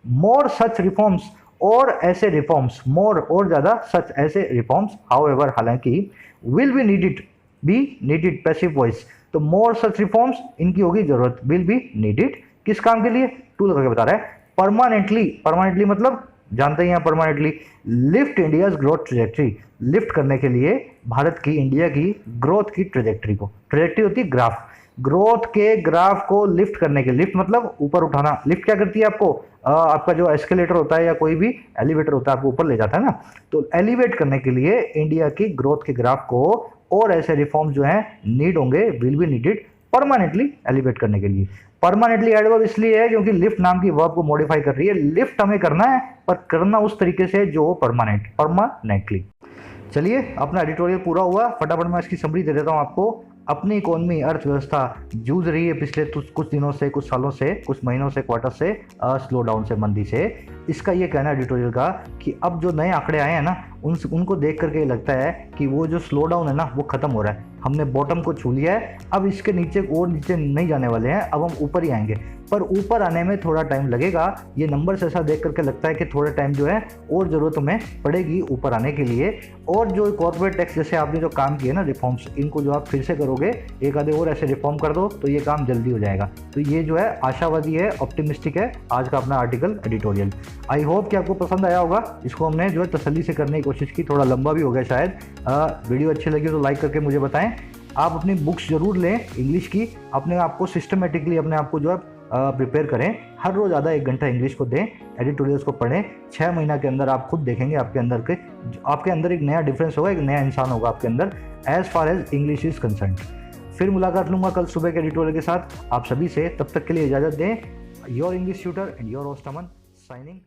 मोर सच रिफॉर्म्स, और ऐसे रिफॉर्म्स, मोर और ज्यादा, सच ऐसे रिफॉर्म्स, हाउएवर हालांकि, will be needed passive voice, तो मोर सच रिफॉर्म्स, इनकी होगी जरूरत, विल बी नीडेड, किस काम के लिए? टू लगा के बता रहा है, परमानेंटली मतलब जानते ही हैं permanently, lift India's growth trajectory, lift करने के लिए भारत की, इंडिया की ग्रोथ की ट्रेजेक्ट्री को, ट्रेजेक्ट्री होती है ग्राफ, ग्रोथ के ग्राफ को लिफ्ट करने के, लिफ्ट मतलब ऊपर उठाना, लिफ्ट क्या करती है आपको, आपका जो एस्केलेटर होता है या कोई भी एलिवेटर होता है आपको ऊपर ले जाता है ना, तो एलिवेट करने के लिए इंडिया की ग्रोथ के ग्राफ को और ऐसे रिफॉर्म जो हैं नीड होंगे, will be needed permanently elevate करने के लिए। परमानेंटली एडवर्ब इसलिए है क्योंकि लिफ्ट नाम की वर्ब को मॉडिफाई कर रही है, लिफ्ट हमें करना है पर करना उस तरीके से जो परमानेंटली। चलिए अपना एडिटोरियल पूरा हुआ, फटाफट मैं इसकी समरी दे देता हूँ आपको। अपनी इकोनॉमी, अर्थव्यवस्था जूझ रही है पिछले कुछ दिनों से, कुछ सालों से, कुछ महीनों से, क्वार्टर से, स्लो डाउन से, मंदी से। इसका ये कहना है एडिटोरियल का कि अब जो नए आंकड़े आए हैं ना, उनको देख करके लगता है कि वो जो स्लो डाउन है ना वो खत्म हो रहा है, हमने बॉटम को छू लिया है, अब इसके नीचे और नीचे नहीं जाने वाले हैं, अब हम ऊपर ही आएंगे, पर ऊपर आने में थोड़ा टाइम लगेगा। ये नंबर्स ऐसा देख करके लगता है कि थोड़ा टाइम जो है और ज़रूरत हमें पड़ेगी ऊपर आने के लिए। और जो कॉर्पोरेट टैक्स जैसे आपने जो काम किए ना रिफॉर्म्स, इनको जो आप फिर से करोगे, एक आधे और ऐसे रिफॉर्म कर दो तो ये काम जल्दी हो जाएगा। तो ये जो है आशावादी है, ऑप्टिमिस्टिक है आज का अपना आर्टिकल एडिटोरियल। आई होप कि आपको पसंद आया होगा। इसको हमने जो है तसल्ली से करने की कोशिश की, थोड़ा लंबा भी हो गया शायद। वीडियो अच्छी लगी तो लाइक करके मुझे बताएं। आप अपनी बुक्स जरूर लें इंग्लिश की, अपने आप को सिस्टमेटिकली अपने आप को जो है प्रिपेयर करें, हर रोज़ आधा 1 घंटा इंग्लिश को दें, एडिटोरियल्स को पढ़ें। 6 महीना के अंदर आप खुद देखेंगे आपके अंदर एक नया डिफरेंस होगा, एक नया इंसान होगा आपके अंदर, as far as English is concern. फिर मुलाकात लूंगा कल सुबह के एडिटोरियल के साथ आप सभी से, तब तक के लिए इजाज़त दें। Your English tutor and your host Aman signing.